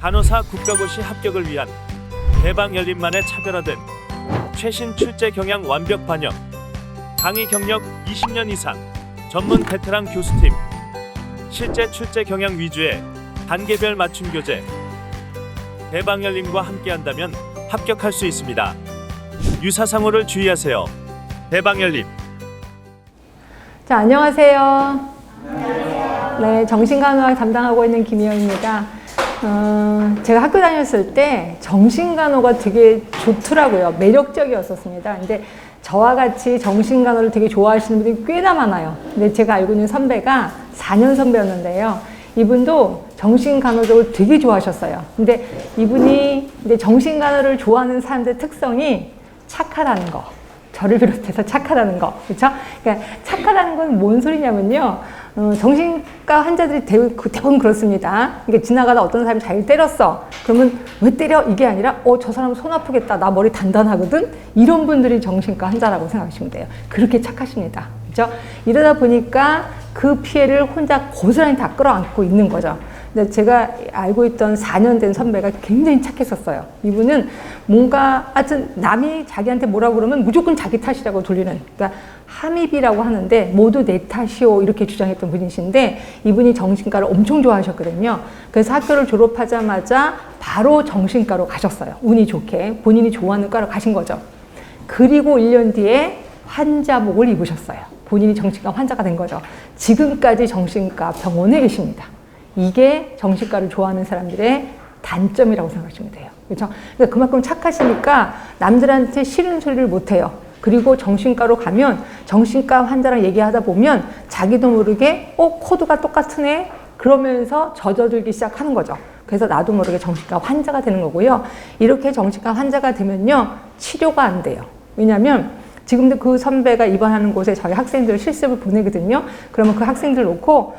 간호사 국가고시 합격을 위한 대방열림만의 차별화된 최신 출제 경향 완벽 반영, 강의 경력 20년 이상, 전문 베테랑 교수팀, 실제 출제 경향 위주의 단계별 맞춤 교재. 대방열림과 함께한다면 합격할 수 있습니다. 유사상호를 주의하세요. 대방열림. 자, 안녕하세요. 네, 정신간호학 담당하고 있는 김희영입니다. 제가 학교 다녔을 때 정신간호가 되게 좋더라고요. 매력적이었었습니다. 근데 저와 같이 정신간호를 되게 좋아하시는 분들이 꽤나 많아요. 근데 제가 알고 있는 선배가 4년 선배였는데요. 이분도 정신간호적으로 되게 좋아하셨어요. 근데 이분이 이제 정신간호를 좋아하는 사람들의 특성이 착하다는 거. 저를 비롯해서 착하다는 거. 그렇죠? 그러니까 착하다는 건 뭔 소리냐면요. 정신과 환자들이 대부분 그렇습니다. 그러니까 지나가다 어떤 사람이 잘 때렸어. 그러면 왜 때려? 이게 아니라 저 사람 손 아프겠다. 나 머리 단단하거든. 이런 분들이 정신과 환자라고 생각하시면 돼요. 그렇게 착하십니다. 그렇죠? 이러다 보니까 그 피해를 혼자 고스란히 다 끌어안고 있는 거죠. 근데 제가 알고 있던 4년 된 선배가 굉장히 착했었어요. 이분은 뭔가 하여튼 남이 자기한테 뭐라고 그러면 무조건 자기 탓이라고 돌리는, 그러니까 함입이라고 하는데 모두 내 탓이오 이렇게 주장했던 분이신데, 이분이 정신과를 엄청 좋아하셨거든요. 그래서 학교를 졸업하자마자 바로 정신과로 가셨어요. 운이 좋게 본인이 좋아하는 과로 가신 거죠. 그리고 1년 뒤에 환자복을 입으셨어요. 본인이 정신과 환자가 된 거죠. 지금까지 정신과 병원에 계십니다. 이게 정신과를 좋아하는 사람들의 단점이라고 생각하시면 돼요. 그렇죠? 그러니까 그만큼 착하시니까 남들한테 싫은 소리를 못 해요. 그리고 정신과로 가면 정신과 환자랑 얘기하다 보면 자기도 모르게 코드가 똑같으네 그러면서 젖어들기 시작하는 거죠. 그래서 나도 모르게 정신과 환자가 되는 거고요. 이렇게 정신과 환자가 되면요, 치료가 안 돼요. 왜냐하면 지금도 그 선배가 입원하는 곳에 저희 학생들 실습을 보내거든요. 그러면 그 학생들 놓고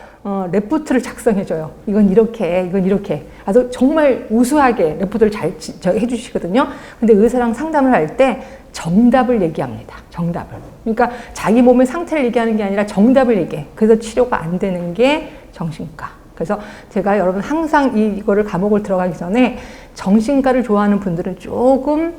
레포트를 작성해줘요. 이건 이렇게, 이건 이렇게. 아주 정말 우수하게 레포트를 잘 해주시거든요. 근데 의사랑 상담을 할 때 정답을 얘기합니다. 정답을. 그러니까 자기 몸의 상태를 얘기하는 게 아니라 정답을 얘기해. 그래서 치료가 안 되는 게 정신과. 그래서 제가 여러분 항상 이거를 과목을 들어가기 전에 정신과를 좋아하는 분들은 조금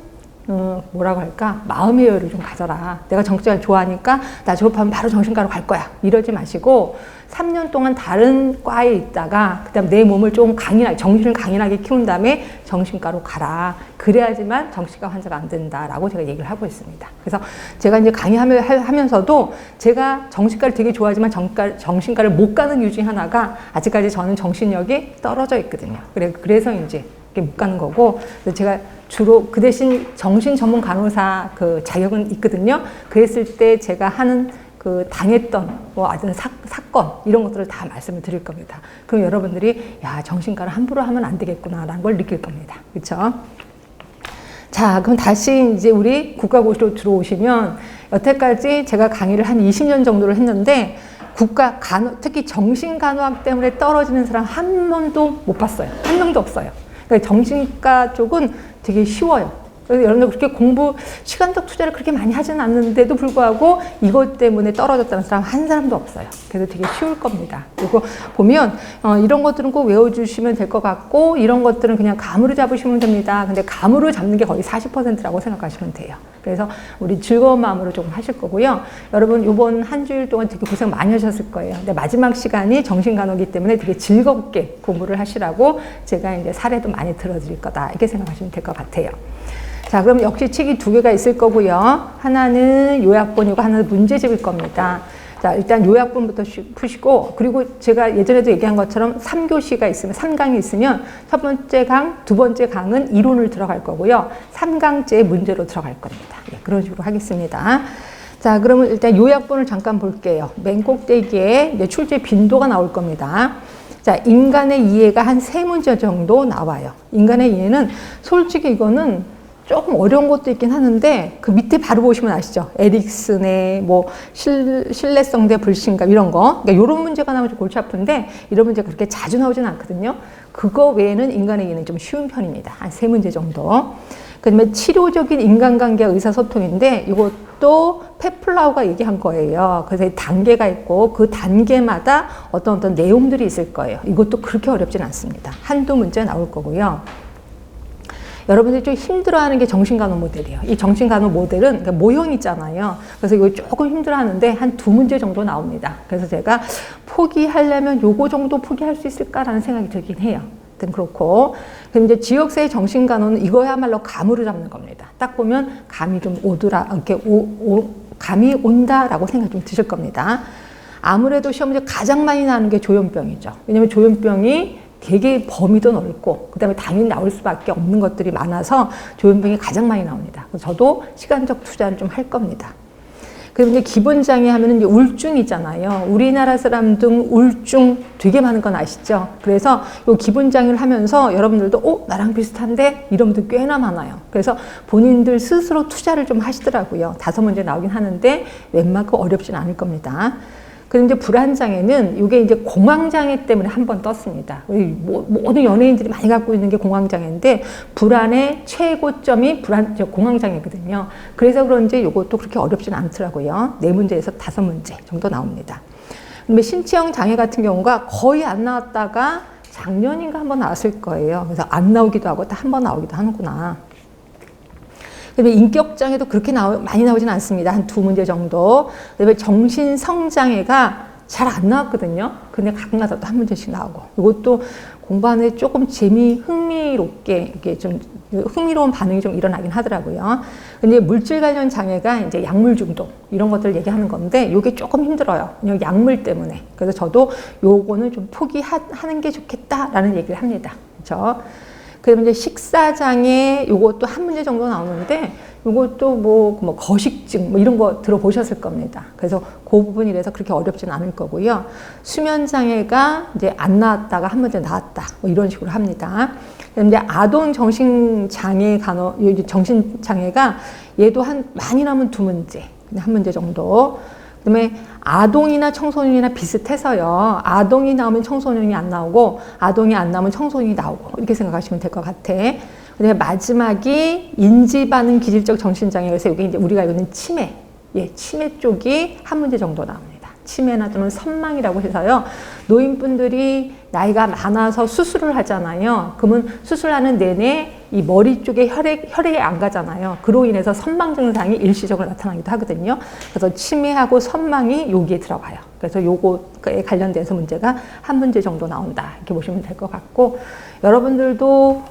뭐라고 할까? 마음의 여유를 좀 가져라. 내가 정신과를 좋아하니까 나 졸업하면 바로 정신과로 갈 거야. 이러지 마시고 3년 동안 다른 과에 있다가 그다음 내 몸을 좀 강인하게, 정신을 강인하게 키운 다음에 정신과로 가라. 그래야지만 정신과 환자가 안 된다라고 제가 얘기를 하고 있습니다. 그래서 제가 이제 강의하면서도 제가 정신과를 되게 좋아하지만 정신과를 못 가는 이유 중에 하나가 아직까지 저는 정신력이 떨어져 있거든요. 그래서 이제 못 가는 거고, 제가 주로 그 대신 정신 전문 간호사 그 자격은 있거든요. 그랬을 때 제가 하는 그 당했던 어떤 사건 이런 것들을 다 말씀을 드릴 겁니다. 그럼 여러분들이 야, 정신과를 함부로 하면 안 되겠구나라는 걸 느낄 겁니다. 그렇죠? 자, 그럼 다시 이제 우리 국가고시로 들어오시면, 여태까지 제가 강의를 한 20년 정도를 했는데 특히 정신간호학 때문에 떨어지는 사람 한 명도 못 봤어요. 한 명도 없어요. 그러니까 정신과 쪽은 되게 쉬워요. 그래서 여러분들 그렇게 시간적 투자를 그렇게 많이 하지는 않는데도 불구하고 이것 때문에 떨어졌다는 사람 한 사람도 없어요. 그래서 되게 쉬울 겁니다. 그리고 보면 이런 것들은 꼭 외워주시면 될 것 같고, 이런 것들은 그냥 감으로 잡으시면 됩니다. 근데 감으로 잡는 게 거의 40%라고 생각하시면 돼요. 그래서 우리 즐거운 마음으로 조금 하실 거고요. 여러분 이번 한 주일 동안 되게 고생 많이 하셨을 거예요. 근데 마지막 시간이 정신간호기 때문에 되게 즐겁게 공부를 하시라고 제가 이제 사례도 많이 들어드릴 거다. 이렇게 생각하시면 될 것 같아요. 자, 그럼 역시 책이 2개가 있을 거고요. 하나는 요약본이고 하나는 문제집일 겁니다. 자, 일단 요약본부터 푸시고, 그리고 제가 예전에도 얘기한 것처럼 3교시가 있으면, 3강이 있으면 첫 번째 강, 두 번째 강은 이론을 들어갈 거고요. 3강째에 문제로 들어갈 겁니다. 예, 그런 식으로 하겠습니다. 자, 그러면 일단 요약본을 잠깐 볼게요. 맨 꼭대기에 이제 출제 빈도가 나올 겁니다. 자, 인간의 이해가 한 3문제 정도 나와요. 인간의 이해는 솔직히 이거는 조금 어려운 것도 있긴 하는데, 그 밑에 바로 보시면 아시죠? 에릭슨의 신뢰성 대 불신감 이런 거. 그러니까 이런 문제가 나오면 좀 골치 아픈데, 이런 문제가 그렇게 자주 나오지는 않거든요. 그거 외에는 인간의 이해는 좀 쉬운 편입니다. 한 3문제 정도. 그 다음에 치료적인 인간관계와 의사소통인데, 이거 이것도 페플라우가 얘기한 거예요. 그래서 단계가 있고 그 단계마다 어떤 내용들이 있을 거예요. 이것도 그렇게 어렵진 않습니다. 한두 문제 나올 거고요. 여러분들이 좀 힘들어하는 게 정신간호 모델이에요. 이 정신간호 모델은 그러니까 모형 있잖아요. 그래서 이거 조금 힘들어하는데 한 두 문제 정도 나옵니다. 그래서 제가 포기하려면 요거 정도 포기할 수 있을까라는 생각이 들긴 해요. 그렇고, 그럼 이제 지역사회 정신간호는 이거야말로 감으로 잡는 겁니다. 딱 보면 감이 좀 오더라, 이렇게 감이 온다라고 생각 좀 드실 겁니다. 아무래도 시험 문제 가장 많이 나는 게 조현병이죠. 왜냐면 조현병이 되게 범위도 넓고, 그 다음에 당연히 나올 수밖에 없는 것들이 많아서 조현병이 가장 많이 나옵니다. 저도 시간적 투자를 좀 할 겁니다. 그리고 이제 기본장애 하면은 이제 우울증이잖아요. 우리나라 사람 등 우울증 되게 많은 건 아시죠? 그래서 요 기본장애를 하면서 여러분들도 나랑 비슷한데 이런 분들 꽤나 많아요. 그래서 본인들 스스로 투자를 좀 하시더라고요. 5문제 나오긴 하는데 웬만큼 어렵진 않을 겁니다. 그런데 불안장애는 이게 이제 공황장애 때문에 한 번 떴습니다. 모든 연예인들이 많이 갖고 있는 게 공황장애인데 불안의 최고점이 공황장애거든요. 그래서 그런지 이것도 그렇게 어렵진 않더라고요. 4문제에서 5문제 정도 나옵니다. 근데 신체형 장애 같은 경우가 거의 안 나왔다가 작년인가 한 번 나왔을 거예요. 그래서 안 나오기도 하고 또 한 번 나오기도 하는구나. 그다음에 인격장애도 그렇게 많이 나오진 않습니다. 한 2문제 정도. 그다음에 정신성장애가 잘 안 나왔거든요. 근데 가끔가다 또 1문제씩 나오고. 이것도 공부하는데 조금 흥미롭게, 이게 좀 흥미로운 반응이 좀 일어나긴 하더라고요. 근데 물질 관련 장애가 이제 약물 중독, 이런 것들 얘기하는 건데, 이게 조금 힘들어요. 그냥 약물 때문에. 그래서 저도 요거는 좀 포기하는 게 좋겠다라는 얘기를 합니다. 그렇죠? 그러면 이제 식사장애, 요것도 1문제 정도 나오는데, 요것도 뭐 거식증, 이런 거 들어보셨을 겁니다. 그래서 그 부분이라서 그렇게 어렵진 않을 거고요. 수면장애가 이제 안 나왔다가 1문제 나왔다. 이런 식으로 합니다. 그다음에 이제 아동 정신장애가 얘도 많이 나오면 2문제, 1문제 정도. 그다음에 아동이나 청소년이나 비슷해서요. 아동이 나오면 청소년이 안 나오고 아동이 안 나오면 청소년이 나오고 이렇게 생각하시면 될 것 같아. 그다음에 마지막이 인지반응 기질적 정신장애에서 여기 이제 우리가 알고 있는 치매, 치매 쪽이 1문제 정도 나옵니다. 치매나 또는 선망이라고 해서요. 노인분들이 나이가 많아서 수술을 하잖아요. 그러면 수술하는 내내 이 머리 쪽에 혈액이 안 가잖아요. 그로 인해서 선망 증상이 일시적으로 나타나기도 하거든요. 그래서 치매하고 선망이 여기에 들어가요. 그래서 요거에 관련돼서 문제가 1문제 정도 나온다. 이렇게 보시면 될 것 같고, 여러분들도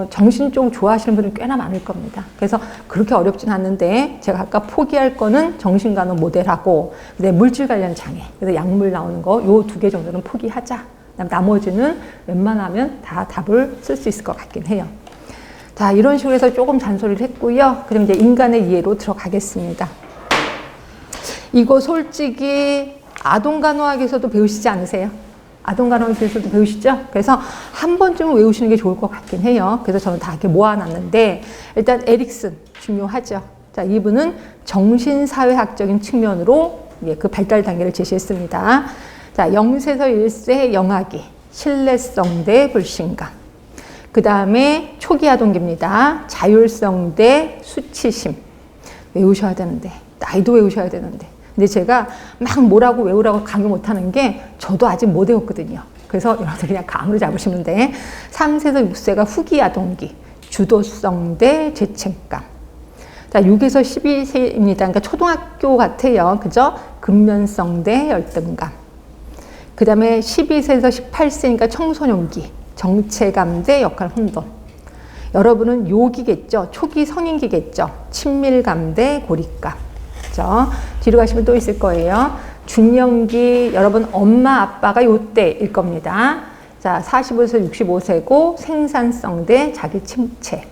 정신 쪽 좋아하시는 분들 꽤나 많을 겁니다. 그래서 그렇게 어렵진 않는데 제가 아까 포기할 거는 정신간호 모델하고 물질 관련 장애, 그래서 약물 나오는 거 요 2개 정도는 포기하자. 나머지는 웬만하면 다 답을 쓸 수 있을 것 같긴 해요. 자, 이런 식으로 해서 조금 잔소리를 했고요. 그럼 이제 인간의 이해로 들어가겠습니다. 이거 솔직히 아동간호학에서도 배우시지 않으세요? 아동간호학에서도 배우시죠? 그래서 한 번쯤은 외우시는 게 좋을 것 같긴 해요. 그래서 저는 다 이렇게 모아놨는데, 일단 에릭슨 중요하죠. 자, 이분은 정신사회학적인 측면으로 그 발달 단계를 제시했습니다. 자, 0세에서 1세 영아기, 신뢰성 대 불신감. 그 다음에 초기 아동기입니다. 자율성 대 수치심. 외우셔야 되는데, 나이도 외우셔야 되는데. 근데 제가 막 뭐라고 외우라고 강요 못하는 게 저도 아직 못 외웠거든요. 그래서 여러분들 그냥 감으로 잡으시면 돼. 3세에서 6세가 후기 아동기, 주도성 대 죄책감. 자, 6에서 12세입니다. 그러니까 초등학교 같아요. 그죠? 근면성 대 열등감. 그 다음에 12세에서 18세니까 청소년기, 정체감 대 역할 혼돈. 여러분은 요기겠죠? 초기 성인기겠죠? 친밀감 대 고립감. 그죠? 뒤로 가시면 또 있을 거예요. 중년기, 여러분 엄마 아빠가 요때일 겁니다. 자, 45세에서 65세고 생산성 대 자기 침체.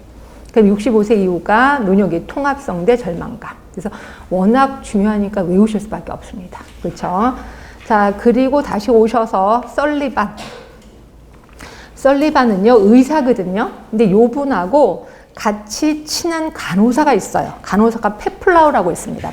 그럼 65세 이후가 노년기 통합성 대 절망감. 그래서 워낙 중요하니까 외우실 수밖에 없습니다. 그렇죠? 자, 그리고 다시 오셔서 설리반은요, 의사거든요. 근데 요 분하고 같이 친한 간호사가 있어요. 간호사가 페플라우라고 있습니다.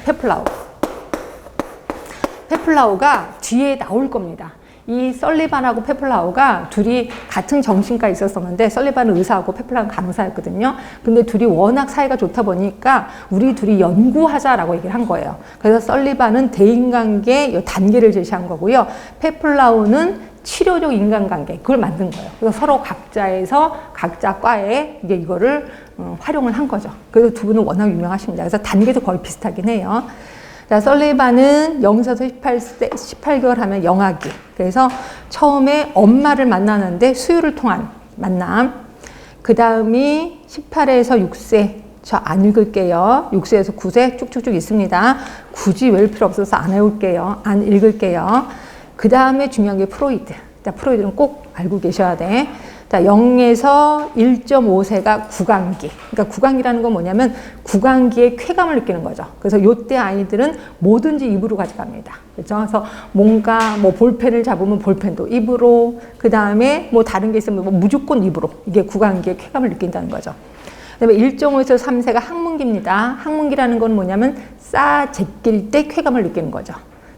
페플라우가 뒤에 나올 겁니다. 이 설리반하고 페플라우가 둘이 같은 정신과에 있었었는데 설리반은 의사하고 페플라우는 간호사였거든요. 근데 둘이 워낙 사이가 좋다 보니까 우리 둘이 연구하자라고 얘기를 한 거예요. 그래서 설리반은 대인관계 단계를 제시한 거고요. 페플라우는 치료적 인간관계 그걸 만든 거예요. 그래서 서로 각자에서 각자 과에 이제 이거를 활용을 한 거죠. 그래서 두 분은 워낙 유명하십니다. 그래서 단계도 거의 비슷하긴 해요. 자, 설리반은 0에서 18개월 하면 영아기. 그래서 처음에 엄마를 만나는데 수유를 통한 만남. 그 다음이 18에서 6세. 저 안 읽을게요. 6세에서 9세 쭉쭉쭉 있습니다. 굳이 외울 필요 없어서 안 외울게요. 안 읽을게요. 그 다음에 중요한 게 프로이드. 자, 프로이드는 꼭 알고 계셔야 돼. 자, 0에서 1.5세가 구강기. 그러니까 구강기라는 건 뭐냐면 구강기에 쾌감을 느끼는 거죠. 그래서 요때 아이들은 뭐든지 입으로 가져갑니다. 그렇죠? 그래서 뭔가 뭐 볼펜을 잡으면 볼펜도 입으로, 그 다음에 뭐 다른 게 있으면 뭐 무조건 입으로. 이게 구강기에 쾌감을 느낀다는 거죠. 그 다음에 1.5에서 3세가 항문기입니다. 항문기라는 건 뭐냐면 싸 제낄 때 쾌감을 느끼는 거죠.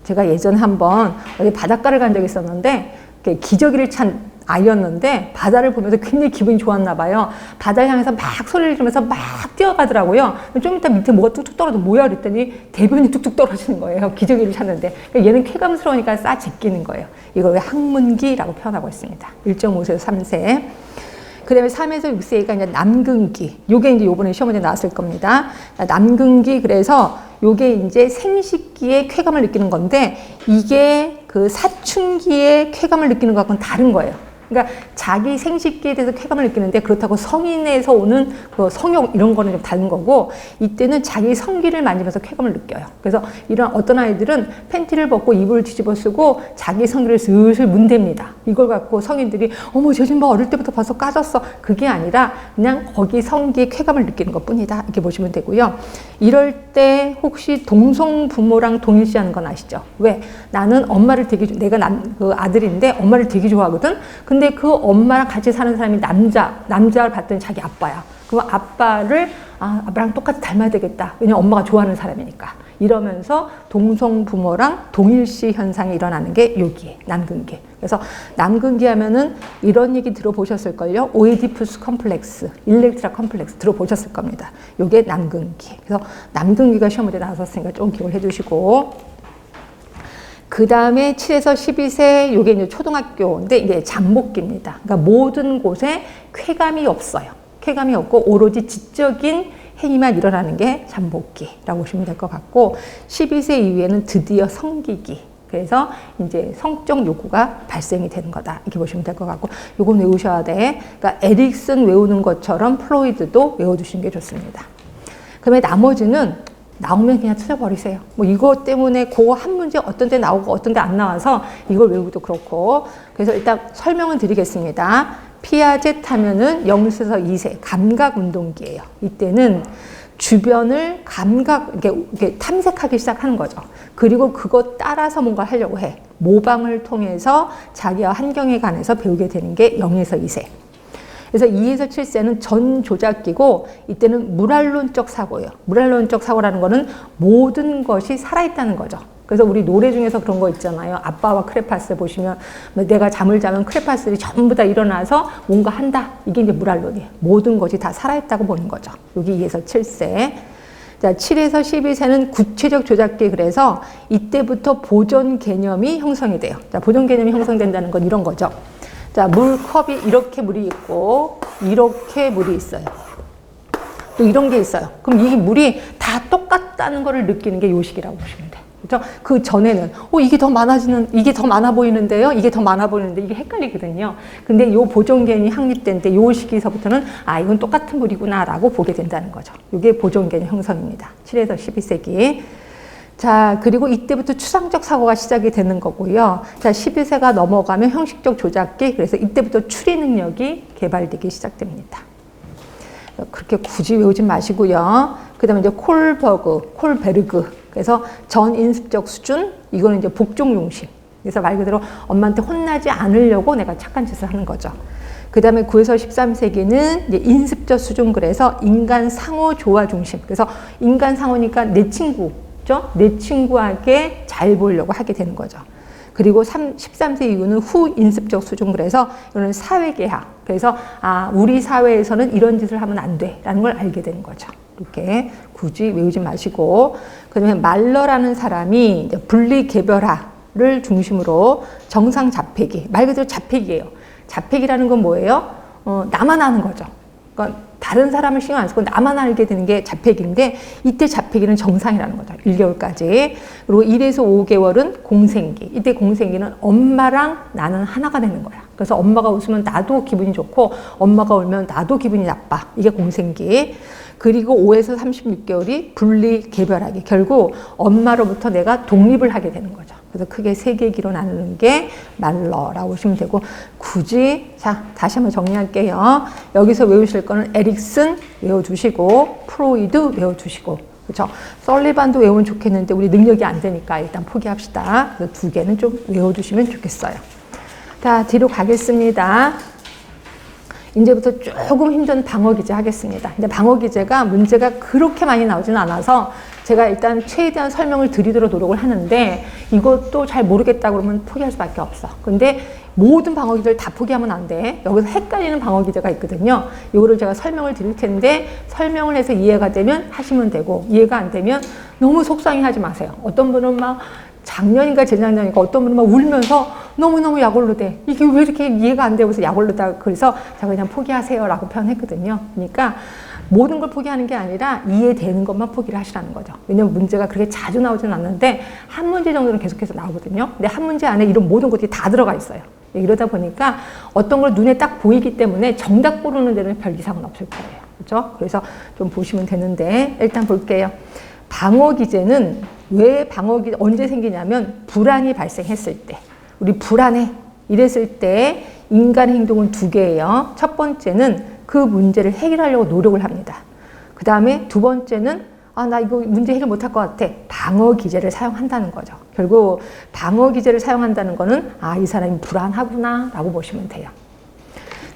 제가 예전에 한번 어디 바닷가를 간 적이 있었는데 기저귀를 찬 아이였는데 바다를 보면서 굉장히 기분이 좋았나 봐요. 바다를 향해서 막 소리를 지르면서 막 뛰어가더라고요. 좀 이따 밑에 뭐가 뚝뚝 떨어져 뭐야 그랬더니 대변이 뚝뚝 떨어지는 거예요. 기저귀를 찼는데. 그러니까 얘는 쾌감스러우니까 싸 제끼는 거예요. 이걸 왜 항문기라고 표현하고 있습니다. 1.5세에서 3세. 그 다음에 3에서 6세가 이제 남근기. 요게 이제 요번에 시험 문제 나왔을 겁니다. 남근기, 그래서 요게 이제 생식기에 쾌감을 느끼는 건데, 이게 그 사춘기에 쾌감을 느끼는 것과는 다른 거예요. 그러니까 자기 생식기에 대해서 쾌감을 느끼는데, 그렇다고 성인에서 오는 그 성욕 이런 거는 좀 다른 거고, 이때는 자기 성기를 만지면서 쾌감을 느껴요. 그래서 이런 어떤 아이들은 팬티를 벗고 이불을 뒤집어 쓰고 자기 성기를 슬슬 문댑니다. 이걸 갖고 성인들이 어머 저 좀 봐 어릴 때부터 벌써 까졌어. 그게 아니라 그냥 거기 성기에 쾌감을 느끼는 것 뿐이다. 이렇게 보시면 되고요. 이럴 때 혹시 동성 부모랑 동일시하는 건 아시죠? 왜? 나는 엄마를 되게 내가 그 아들인데 엄마를 되게 좋아하거든. 근데 그 엄마랑 같이 사는 사람이 남자를 봤더니 자기 아빠야. 그럼 아빠랑 똑같이 닮아야 되겠다. 왜냐면 엄마가 좋아하는 사람이니까. 이러면서 동성 부모랑 동일시 현상이 일어나는 게 여기에 남근기. 그래서 남근기 하면은 이런 얘기 들어보셨을걸요. 오이디푸스 컴플렉스, 일렉트라 컴플렉스 들어보셨을 겁니다. 요게 남근기. 그래서 남근기가 시험 문제 나왔었으니까 좀 기억을 해두시고. 그 다음에 7에서 12세, 요게 이제 초등학교인데, 이제 잠복기입니다. 그러니까 모든 곳에 쾌감이 없어요. 쾌감이 없고, 오로지 지적인 행위만 일어나는 게 잠복기라고 보시면 될 것 같고, 12세 이후에는 드디어 성기기. 그래서 이제 성적 요구가 발생이 되는 거다. 이렇게 보시면 될 것 같고, 요건 외우셔야 돼. 그러니까 에릭슨 외우는 것처럼 플로이드도 외워두시는 게 좋습니다. 그다음에 나머지는 나오면 그냥 틀려버리세요. 뭐 이것 때문에 그거 한 문제 어떤 데 나오고 어떤 데 안 나와서 이걸 외우기도 그렇고. 그래서 일단 설명을 드리겠습니다. 피아제 하면은 0에서 2세 감각 운동기예요. 이때는 주변을 이렇게 탐색하기 시작하는 거죠. 그리고 그것 따라서 뭔가 하려고 해. 모방을 통해서 자기와 환경에 관해서 배우게 되는 게 0에서 2세. 그래서 2에서 7세는 전 조작기고, 이때는 물알론적 사고예요. 물알론적 사고라는 거는 모든 것이 살아있다는 거죠. 그래서 우리 노래 중에서 그런 거 있잖아요. 아빠와 크레파스 보시면 내가 잠을 자면 크레파스들이 전부 다 일어나서 뭔가 한다. 이게 이제 물알론이에요. 모든 것이 다 살아있다고 보는 거죠. 여기 2에서 7세. 자, 7에서 12세는 구체적 조작기. 그래서 이때부터 보존 개념이 형성이 돼요. 자, 보존 개념이 형성된다는 건 이런 거죠. 자, 물컵이 이렇게 물이 있고 이렇게 물이 있어요. 또 이런 게 있어요. 그럼 이 물이 다 똑같다는 거를 느끼는 게 요식이라고 보시면 돼요. 그렇죠? 그 전에는 이게 더 많아 보이는데요. 이게 더 많아 보이는데 이게 헷갈리거든요. 근데 요 보존개념이 확립된 때 요 시기서부터는 이건 똑같은 물이구나라고 보게 된다는 거죠. 이게 보존개념 형성입니다. 7에서 12세기. 자, 그리고 이때부터 추상적 사고가 시작이 되는 거고요. 자, 12세가 넘어가면 형식적 조작기, 그래서 이때부터 추리 능력이 개발되기 시작됩니다. 그렇게 굳이 외우지 마시고요. 그 다음에 이제 콜베르그. 그래서 전인습적 수준, 이거는 이제 복종 용심. 그래서 말 그대로 엄마한테 혼나지 않으려고 내가 착한 짓을 하는 거죠. 그 다음에 9에서 13세기는 이제 인습적 수준, 그래서 인간 상호 조화 중심. 그래서 인간 상호니까 내 친구. 내 친구에게 잘 보이려고 하게 되는 거죠. 그리고 13세 이후는 후인습적 수준, 그래서 이거는 사회계학. 그래서 우리 사회에서는 이런 짓을 하면 안 돼라는 걸 알게 되는 거죠. 이렇게 굳이 외우지 마시고, 그다음에 말러라는 사람이 이제 분리개별화를 중심으로 정상 자폐기, 말 그대로 자폐기예요. 자폐기라는 건 뭐예요? 나만 아는 거죠. 그러니까 다른 사람을 신경 안 쓰고 나만 알게 되는 게 자폐기인데, 이때 자폐기는 정상이라는 거죠. 1개월까지. 그리고 1에서 5개월은 공생기. 이때 공생기는 엄마랑 나는 하나가 되는 거야. 그래서 엄마가 웃으면 나도 기분이 좋고 엄마가 울면 나도 기분이 나빠. 이게 공생기. 그리고 5에서 36개월이 분리개별하기. 결국 엄마로부터 내가 독립을 하게 되는 거죠. 그래서 크게 3개 기로 나누는 게 말러라고 보시면 되고, 굳이 자 다시 한번 정리할게요. 여기서 외우실 거는 에릭슨 외워두시고, 프로이드 외워두시고, 그렇죠? 설리반도 외우면 좋겠는데 우리 능력이 안 되니까 일단 포기합시다. 그래서 2개는 좀 외워두시면 좋겠어요. 자, 뒤로 가겠습니다. 이제부터 조금 힘든 방어 기제 하겠습니다. 근데 방어 기제가 문제가 그렇게 많이 나오지는 않아서 제가 일단 최대한 설명을 드리도록 노력을 하는데, 이것도 잘 모르겠다 그러면 포기할 수밖에 없어. 근데 모든 방어 기제를 다 포기하면 안 돼. 여기서 헷갈리는 방어 기제가 있거든요. 이거를 제가 설명을 드릴 텐데, 설명을 해서 이해가 되면 하시면 되고, 이해가 안 되면 너무 속상해 하지 마세요. 어떤 분은 막 작년인가 재작년인가 어떤 분은 막 울면서 너무너무 약올로 돼. 이게 왜 이렇게 이해가 안 되고 약올로다. 그래서 제가 그냥 포기하세요 라고 표현했거든요. 그러니까 모든 걸 포기하는 게 아니라 이해되는 것만 포기를 하시라는 거죠. 왜냐면 문제가 그렇게 자주 나오지는 않는데 한 문제 정도는 계속해서 나오거든요. 근데 한 문제 안에 이런 모든 것들이 다 들어가 있어요. 이러다 보니까 어떤 걸 눈에 딱 보이기 때문에 정답 고르는 데는 별 이상은 없을 거예요. 그렇죠? 그래서 좀 보시면 되는데, 일단 볼게요. 방어 기제는 왜 언제 생기냐면 불안이 발생했을 때, 우리 불안해 이랬을 때 인간의 행동은 2개예요. 첫 번째는 그 문제를 해결하려고 노력을 합니다. 그 다음에 2번째는 나 이거 문제 해결 못할 것 같아. 방어 기제를 사용한다는 거죠. 결국 방어 기제를 사용한다는 거는 이 사람이 불안하구나 라고 보시면 돼요.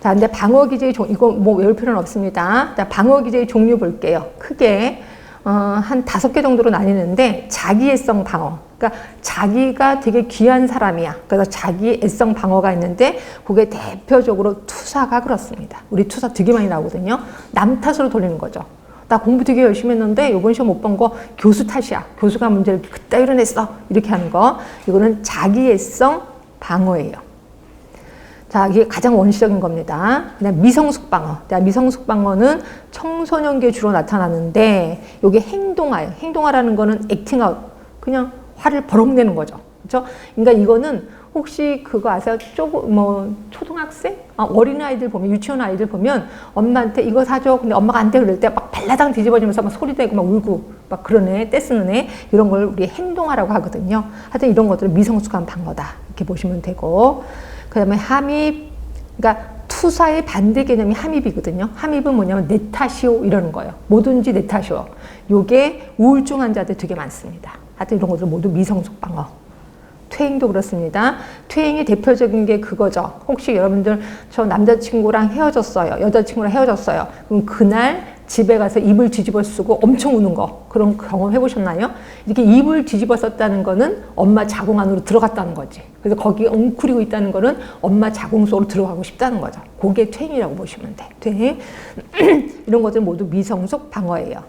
자, 근데 방어 기제의 이거 뭐 외울 필요는 없습니다. 자, 방어 기제의 종류 볼게요. 크게 한 5개 정도로 나뉘는데, 자기애성 방어. 그러니까 자기가 되게 귀한 사람이야. 그래서 자기 애성 방어가 있는데, 그게 대표적으로 투사가 그렇습니다. 우리 투사 되게 많이 나오거든요. 남 탓으로 돌리는 거죠. 나 공부 되게 열심히 했는데 이번 시험 못 본 거 교수 탓이야. 교수가 문제를 그따위로 냈어. 이렇게 하는 거. 이거는 자기애성 방어예요. 자, 이게 가장 원시적인 겁니다. 그다음 미성숙 방어. 미성숙 방어는 청소년기에 주로 나타나는데, 이게 행동화예요. 행동화라는 거는 액팅아웃, 그냥 화를 버럭 내는 거죠. 그렇죠? 그러니까 이거는 혹시 그거 아세요? 초등학생? 어린아이들 보면, 유치원 아이들 보면 엄마한테 이거 사줘. 근데 엄마가 안 돼. 그럴 때 막 발라당 뒤집어지면서 막 소리 내고 막 울고 막 그러네. 떼쓰는 애. 이런 걸 우리 행동화라고 하거든요. 하여튼 이런 것들은 미성숙한 방어다. 이렇게 보시면 되고. 그 다음에 함입, 그러니까 투사의 반대 개념이 함입이거든요. 함입은 뭐냐면 내 탓이오 이러는 거예요. 뭐든지 내 탓이오. 요게 우울증 환자들 되게 많습니다. 하여튼 이런 것들 모두 미성숙 방어. 퇴행도 그렇습니다. 퇴행의 대표적인 게 그거죠. 혹시 여러분들 저 남자친구랑 헤어졌어요. 여자친구랑 헤어졌어요. 그럼 그날 집에 가서 이불 뒤집어 쓰고 엄청 우는 거, 그런 경험 해보셨나요? 이렇게 이불 뒤집어 썼다는 거는 엄마 자궁 안으로 들어갔다는 거지. 그래서 거기에 웅크리고 있다는 거는 엄마 자궁 속으로 들어가고 싶다는 거죠. 그게 퇴행이라고 보시면 돼. 퇴행. 이런 것들 모두 미성숙 방어예요.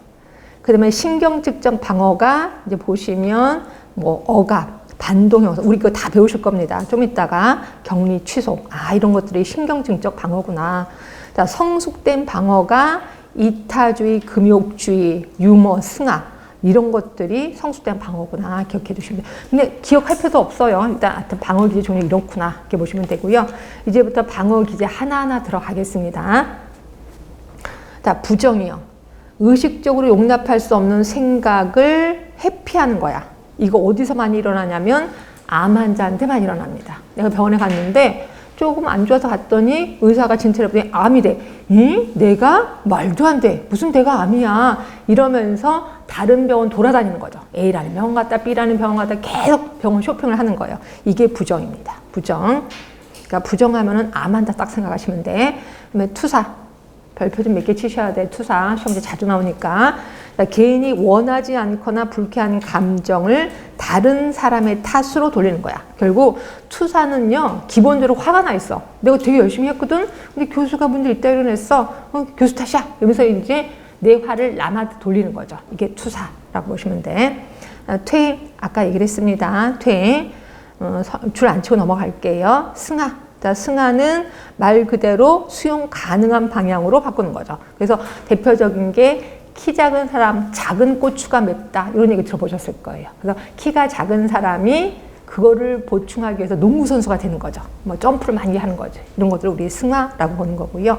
그 다음에 신경직적 방어가 이제 보시면 뭐 억압, 반동형사, 우리 그거 다 배우실 겁니다. 좀 이따가 격리 취소, 이런 것들이 신경증적 방어구나. 자, 성숙된 방어가 이타주의, 금욕주의, 유머, 승하, 이런 것들이 성숙된 방어구나. 기억해 두시면 돼요. 근데 기억할 필요도 없어요. 일단 하여튼 방어 기제 종류 이렇구나. 이렇게 보시면 되고요. 이제부터 방어 기제 하나하나 들어가겠습니다. 자, 부정이요. 의식적으로 용납할 수 없는 생각을 회피하는 거야. 이거 어디서 많이 일어나냐면 암 환자한테 많이 일어납니다. 내가 병원에 갔는데 조금 안 좋아서 갔더니 의사가 진찰해 보더니 암이래. 응? 내가? 말도 안 돼. 무슨 내가 암이야. 이러면서 다른 병원 돌아다니는 거죠. A라는 병원 갔다 B라는 병원 갔다 계속 병원 쇼핑을 하는 거예요. 이게 부정입니다. 부정. 그러니까 부정하면은 암 환자 딱 생각하시면 돼. 그다음에 투사. 별표 좀 몇 개 치셔야 돼. 투사. 시험지 자주 나오니까. 그러니까 개인이 원하지 않거나 불쾌한 감정을 다른 사람의 탓으로 돌리는 거야. 결국 투사는요, 기본적으로 화가 나 있어. 내가 되게 열심히 했거든? 근데 교수가 문제 있다 이러냈어. 교수 탓이야. 이러면서 이제 내 화를 남한테 돌리는 거죠. 이게 투사라고 보시면 돼. 퇴, 아까 얘기를 했습니다. 퇴, 줄 안 치고 넘어갈게요. 승하. 자, 승하는 말 그대로 수용 가능한 방향으로 바꾸는 거죠. 그래서 대표적인 게 키 작은 사람, 작은 고추가 맵다. 이런 얘기 들어보셨을 거예요. 그래서 키가 작은 사람이 그거를 보충하기 위해서 농구선수가 되는 거죠. 뭐 점프를 많이 하는 거죠. 이런 것들을 우리 승하라고 보는 거고요.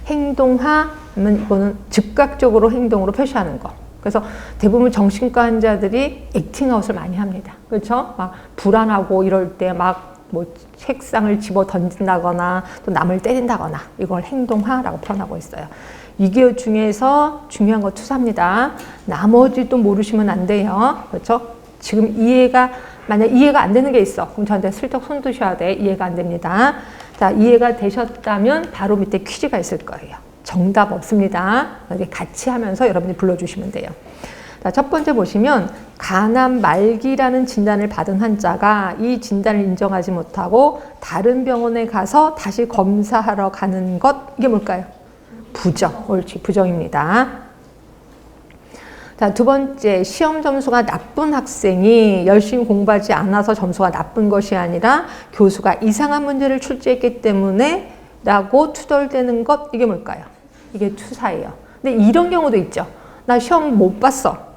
행동하 하면 이거는 즉각적으로 행동으로 표시하는 거. 그래서 대부분 정신과 환자들이 액팅아웃을 많이 합니다. 그렇죠? 막 불안하고 이럴 때 막 뭐 책상을 집어 던진다거나 또 남을 때린다거나 이걸 행동하라고 표현하고 있어요. 이게 중에서 중요한 거 투사입니다. 나머지 또 모르시면 안 돼요. 그렇죠? 지금 만약 이해가 안 되는 게 있어. 그럼 저한테 슬쩍 손 드셔야 돼. 이해가 안 됩니다. 자, 이해가 되셨다면 바로 밑에 퀴즈가 있을 거예요. 정답 없습니다. 같이 하면서 여러분이 불러주시면 돼요. 자, 첫 번째 보시면 간암 말기라는 진단을 받은 환자가 이 진단을 인정하지 못하고 다른 병원에 가서 다시 검사하러 가는 것, 이게 뭘까요? 부정. 옳지, 부정입니다. 자, 두 번째, 시험 점수가 나쁜 학생이 열심히 공부하지 않아서 점수가 나쁜 것이 아니라 교수가 이상한 문제를 출제했기 때문에 라고 투덜대는 것, 이게 뭘까요? 이게 투사예요. 근데 이런 경우도 있죠. 나 시험 못 봤어.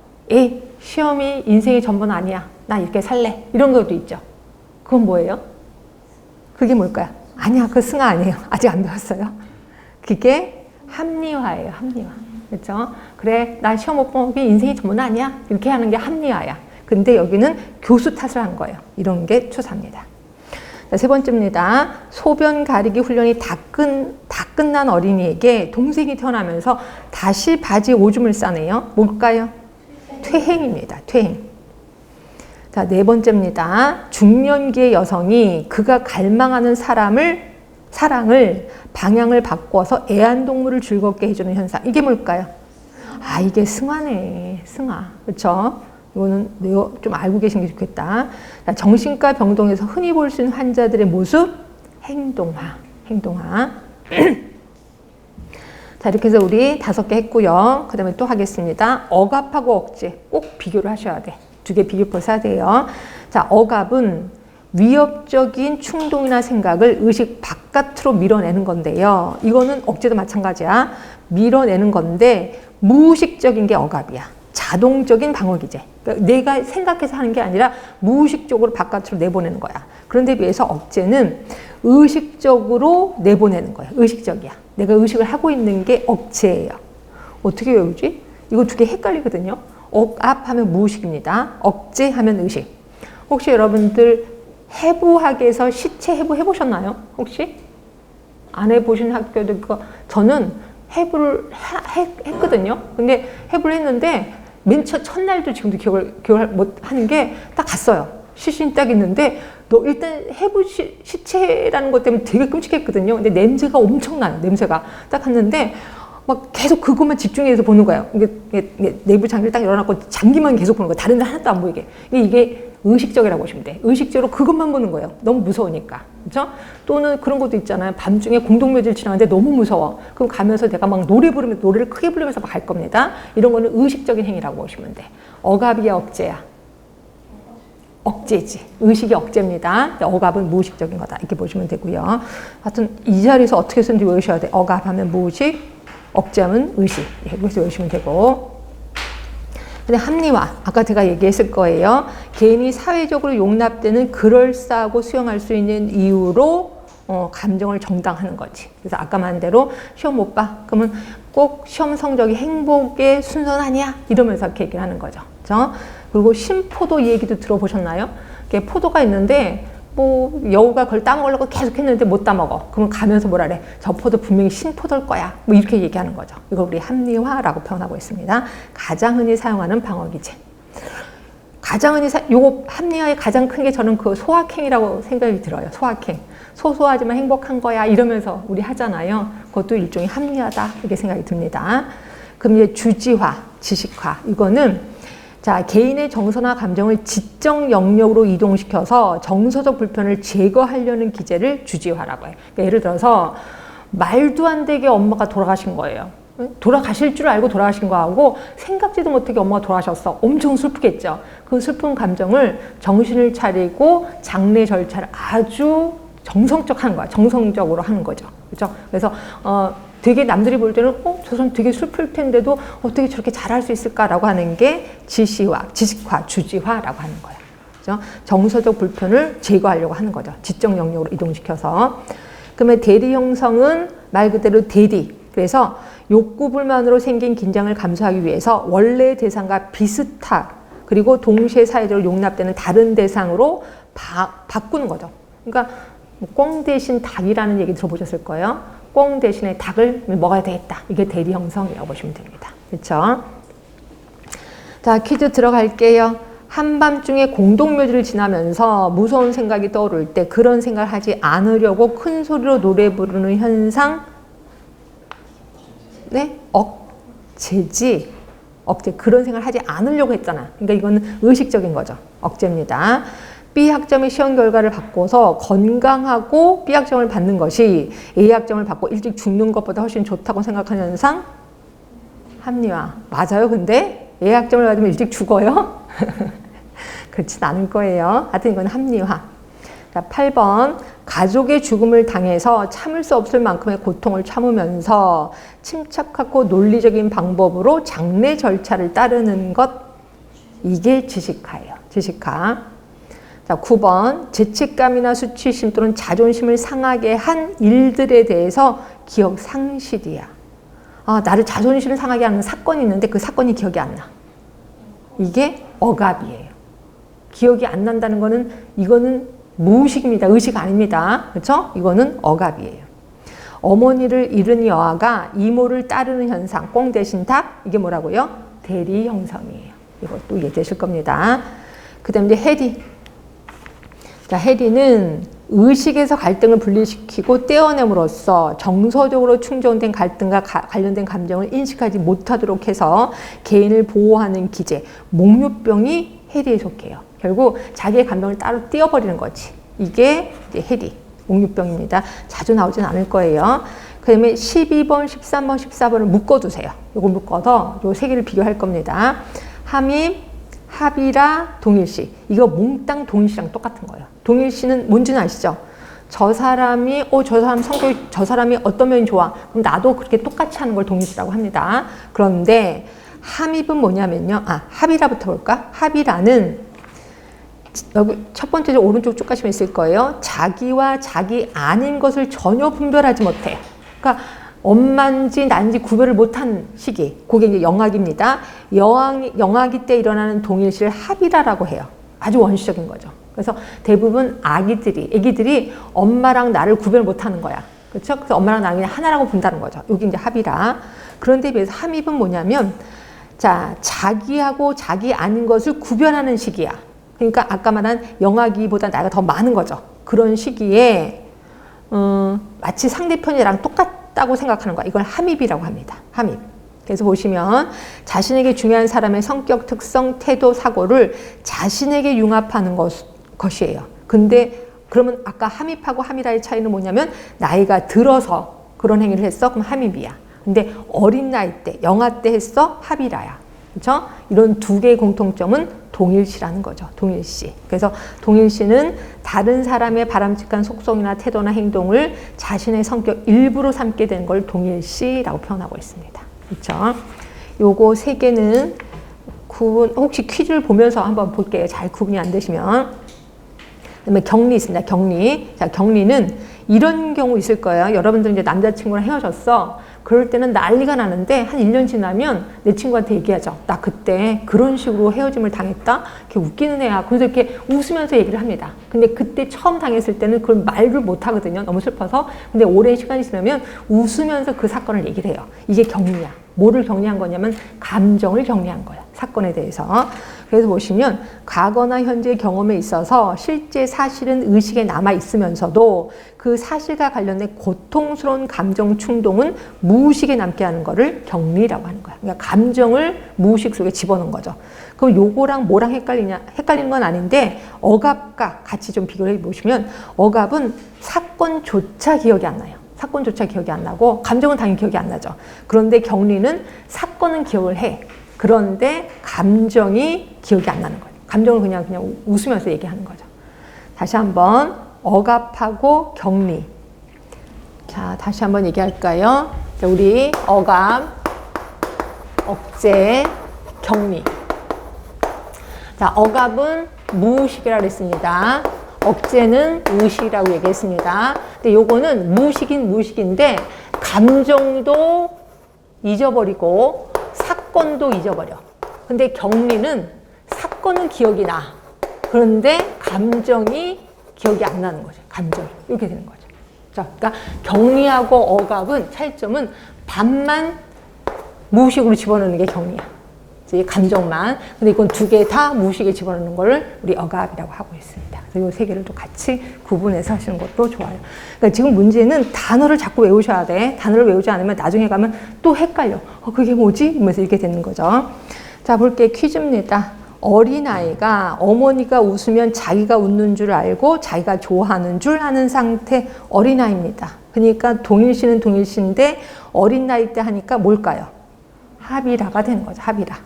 시험이 인생의 전부는 아니야. 나 이렇게 살래. 이런 것도 있죠. 그건 뭐예요? 그게 뭘까요? 아니야, 그 승하 아니에요. 아직 안 배웠어요. 그게 합리화예요, 합리화. 그렇죠? 그래, 나 시험 못 본 게 인생의 전부는 아니야. 이렇게 하는 게 합리화야. 근데 여기는 교수 탓을 한 거예요. 이런 게 투사입니다. 자, 세 번째입니다. 소변 가리기 훈련이 다 끝난 어린이에게 동생이 태어나면서 다시 바지에 오줌을 싸네요. 뭘까요? 퇴행입니다. 퇴행. 자, 네 번째입니다. 중년기의 여성이 그가 갈망하는 사랑을 방향을 바꿔서 애완동물을 즐겁게 해주는 현상. 이게 뭘까요? 아, 이게 승하네. 승하. 그렇죠? 이거는 좀 알고 계신 게 좋겠다. 자, 정신과 병동에서 흔히 볼 수 있는 환자들의 모습, 행동화. 자, 이렇게 해서 우리 5개 했고요. 그 다음에 또 하겠습니다. 억압하고 억제 꼭 비교를 하셔야 돼. 2개 비교표 써야 돼요. 자, 억압은 위협적인 충동이나 생각을 의식 바깥으로 밀어내는 건데요. 이거는 억제도 마찬가지야. 밀어내는 건데 무의식적인 게 억압이야. 자동적인 방어기제. 그러니까 내가 생각해서 하는 게 아니라 무의식적으로 바깥으로 내보내는 거야. 그런데 비해서 억제는 의식적으로 내보내는 거야. 의식적이야. 내가 의식을 하고 있는 게 억제예요. 어떻게 외우지? 이거 2개 헷갈리거든요. 억압하면 무의식입니다. 억제하면 의식. 혹시 여러분들 해부학에서 시체 해부 해보셨나요? 혹시? 안 해보신 학교도 저는 해부를 했거든요. 근데 해부를 했는데 맨 첫날도 지금도 기억을 못 하는 게 딱 갔어요. 시신이 딱 있는데 일단 해부 시체라는 것 때문에 되게 끔찍했거든요. 근데 냄새가 엄청나요. 냄새가 딱 갔는데 막 계속 그것만 집중해서 보는 거예요. 이게 내부 장비를 딱 열어놨고 장기만 계속 보는 거예요. 다른 데 하나도 안 보이게. 이게 의식적이라고 보시면 돼. 의식적으로 그것만 보는 거예요. 너무 무서우니까. 그렇죠? 또는 그런 것도 있잖아요. 밤중에 공동묘지를 지나는데 너무 무서워. 그럼 가면서 내가 막 노래를 크게 부르면서 막 갈 겁니다. 이런 거는 의식적인 행위라고 보시면 돼. 억압이야, 억제야? 억제지. 의식이 억제입니다. 억압은 무의식적인 거다. 이렇게 보시면 되고요. 하여튼 이 자리에서 어떻게 쓰는지 외우셔야 돼. 억압하면 무의식, 억제하면 의식. 이렇게 외우시면 되고. 근데 합리화, 아까 제가 얘기했을 거예요. 개인이 사회적으로 용납되는 그럴싸하고 수용할 수 있는 이유로 감정을 정당하는 거지. 그래서 아까 말한 대로 시험 못 봐. 그러면 꼭 시험 성적이 행복의 순서는 아니야. 이러면서 이렇게 얘기를 하는 거죠. 그렇죠? 그리고 심포도 얘기도 들어보셨나요? 포도가 있는데 뭐 여우가 그걸 따먹으려고 계속 했는데 못 따먹어. 그러면 가면서 뭐라 그래? 저 포도 분명히 신포도일 거야. 뭐 이렇게 얘기하는 거죠. 이걸 우리 합리화라고 표현하고 있습니다. 가장 흔히 사용하는 방어기제. 가장 흔히 요거 합리화의 가장 큰 게 저는 그 소확행이라고 생각이 들어요. 소확행. 소소하지만 행복한 거야 이러면서 우리 하잖아요. 그것도 일종의 합리화다 이렇게 생각이 듭니다. 그럼 이제 주지화. 지식화. 이거는 자, 개인의 정서나 감정을 지적 영역으로 이동시켜서 정서적 불편을 제거하려는 기제를 주지화라고 해요. 그러니까 예를 들어서 말도 안 되게 엄마가 돌아가신 거예요. 돌아가실 줄 알고 돌아가신 거하고 생각지도 못하게 엄마가 돌아가셨어. 엄청 슬프겠죠. 그 슬픈 감정을 정신을 차리고 장례 절차를 아주 정성적 하는 거야. 정성적으로 하는 거죠. 그렇죠? 그래서 되게 남들이 볼 때는 저 사람 되게 슬플 텐데도 어떻게 저렇게 잘할 수 있을까라고 하는 게 지식화, 주지화라고 하는 거예요. 그렇죠? 정서적 불편을 제거하려고 하는 거죠. 지적 영역으로 이동시켜서. 그러면 대리 형성은 말 그대로 대리. 그래서 욕구 불만으로 생긴 긴장을 감수하기 위해서 원래 대상과 비슷한 그리고 동시에 사회적으로 용납되는 다른 대상으로 바꾸는 거죠. 그러니까 꿩 대신 닭이라는 얘기 들어보셨을 거예요. 꿩 대신에 닭을 먹어야 되겠다. 이게 대리 형성이라고 보시면 됩니다. 그렇죠? 자, 퀴즈 들어갈게요. 한밤중에 공동묘지를 지나면서 무서운 생각이 떠오를 때 그런 생각을 하지 않으려고 큰 소리로 노래 부르는 현상, 네? 억제지. 억제. 그런 생각을 하지 않으려고 했잖아. 그러니까 이거는 의식적인 거죠. 억제입니다. B학점의 시험 결과를 바꿔서 건강하고 B학점을 받는 것이 A학점을 받고 일찍 죽는 것보다 훨씬 좋다고 생각하는 현상? 합리화. 맞아요. 근데 A학점을 받으면 일찍 죽어요? 그렇진 않을 거예요. 하여튼 이건 합리화. 자, 8번. 가족의 죽음을 당해서 참을 수 없을 만큼의 고통을 참으면서 침착하고 논리적인 방법으로 장례 절차를 따르는 것. 이게 지식화예요. 지식화. 자, 9번. 죄책감이나 수치심 또는 자존심을 상하게 한 일들에 대해서 기억 상실이야. 나를 자존심을 상하게 하는 사건이 있는데 그 사건이 기억이 안 나. 이게 억압이에요. 기억이 안 난다는 거는 이거는 무의식입니다. 의식 아닙니다. 그렇죠? 이거는 억압이에요. 어머니를 잃은 여아가 이모를 따르는 현상, 꿩 대신 닭, 이게 뭐라고요? 대리 형성이에요. 이것도 이해되실 겁니다. 그 다음에 이제 해리. 자, 해리는 의식에서 갈등을 분리시키고 떼어냄으로써 정서적으로 충족된 갈등과 관련된 감정을 인식하지 못하도록 해서 개인을 보호하는 기제, 몽유병이 해리에 속해요. 결국 자기의 감정을 따로 떼어버리는 거지. 이게 이제 해리, 몽유병입니다. 자주 나오진 않을 거예요. 그 다음에 12번, 13번, 14번을 묶어두세요. 이걸 묶어서 이 세 개를 비교할 겁니다. 함입, 합이라, 동일시. 이거 몽땅 동일시랑 똑같은 거예요. 동일시는 뭔지는 아시죠? 저 사람이 저 사람 성격이 저 사람이 어떤 면이 좋아. 그럼 나도 그렇게 똑같이 하는 걸 동일시라고 합니다. 그런데 함입은 뭐냐면요. 합이라부터 볼까? 합이라는 여기 첫 번째 오른쪽 쭉 가시면 있을 거예요. 자기와 자기 아닌 것을 전혀 분별하지 못해. 그러니까 엄마인지 난지 구별을 못한 시기. 그게 이제 영악입니다. 영악이 때 일어나는 동일시를 합이라라고 해요. 아주 원시적인 거죠. 그래서 대부분 아기들이 엄마랑 나를 구별 못하는 거야. 그렇죠? 그래서 엄마랑 나를 그냥 하나라고 본다는 거죠. 여기 이제 합이라. 그런데 비해서 함입은 뭐냐면, 자, 자기하고 자기 아닌 것을 구별하는 시기야. 그러니까 아까 말한 영아기보다 나이가 더 많은 거죠. 그런 시기에 마치 상대편이랑 똑같다고 생각하는 거야. 이걸 함입이라고 합니다. 함입. 그래서 보시면 자신에게 중요한 사람의 성격, 특성, 태도, 사고를 자신에게 융합하는 것이에요. 근데 그러면 아까 함입하고 함이라의 차이는 뭐냐면 나이가 들어서 그런 행위를 했어? 그럼 함입이야. 근데 어린 나이 때, 영아 때 했어? 합이라야. 그렇죠? 이런 두 개의 공통점은 동일시라는 거죠. 동일시. 그래서 동일시는 다른 사람의 바람직한 속성이나 태도나 행동을 자신의 성격 일부로 삼게 된 걸 동일시라고 표현하고 있습니다. 그렇죠? 요거 세 개는 구분, 혹시 퀴즈를 보면서 한번 볼게요. 잘 구분이 안 되시면. 그다음에 격리 있습니다. 격리. 자, 격리는 이런 경우 있을 거예요. 여러분들 이제 남자친구랑 헤어졌어. 그럴 때는 난리가 나는데 한 1년 지나면 내 친구한테 얘기하죠. 나 그때 그런 식으로 헤어짐을 당했다. 이렇게 웃기는 애야. 그래서 이렇게 웃으면서 얘기를 합니다. 근데 그때 처음 당했을 때는 그걸 말을 못 하거든요. 너무 슬퍼서. 근데 오랜 시간이 지나면 웃으면서 그 사건을 얘기를 해요. 이게 격리야. 뭐를 격리한 거냐면 감정을 격리한 거야. 사건에 대해서. 그래서 보시면 과거나 현재 경험에 있어서 실제 사실은 의식에 남아 있으면서도 그 사실과 관련된 고통스러운 감정 충동은 무의식에 남게 하는 거를 격리라고 하는 거야. 그러니까 감정을 무의식 속에 집어넣은 거죠. 그럼 요거랑 뭐랑 헷갈리는 건 아닌데 억압과 같이 좀 비교를 해보시면 억압은 사건조차 기억이 안 나요. 사건조차 기억이 안 나고 감정은 당연히 기억이 안 나죠. 그런데 격리는 사건은 기억을 해. 그런데 감정이 기억이 안 나는 거예요. 감정을 그냥 웃으면서 얘기하는 거죠. 다시 한번 억압하고 격리. 자, 다시 한번 얘기할까요? 자, 우리 억압, 억제, 격리. 자, 억압은 무의식이라고 했습니다. 억제는 의식이라고 얘기했습니다. 근데 요거는 무의식인데 감정도 잊어버리고 사건도 잊어버려. 근데 격리는 사건은 기억이 나. 그런데 감정이 기억이 안 나는 거죠. 감정이. 이렇게 되는 거죠. 자, 그러니까 격리하고 억압은 차이점은 반만 무의식으로 집어넣는 게 격리야. 이제 감정만. 근데 이건 두 개 다 무의식에 집어넣는 걸 우리 억압이라고 하고 있습니다. 그래서 이 세 개를 또 같이 구분해서 하시는 것도 좋아요. 그러니까 지금 문제는 단어를 자꾸 외우셔야 돼. 단어를 외우지 않으면 나중에 가면 또 헷갈려. 그게 뭐지? 이러면서 이렇게 되는 거죠. 자, 볼게 퀴즈입니다. 어린아이가 어머니가 웃으면 자기가 웃는 줄 알고 자기가 좋아하는 줄 아는 상태 어린아이입니다. 그러니까 동일시는 동일시인데 어린 나이 때 하니까 뭘까요? 합의라가 되는 거죠. 합의라.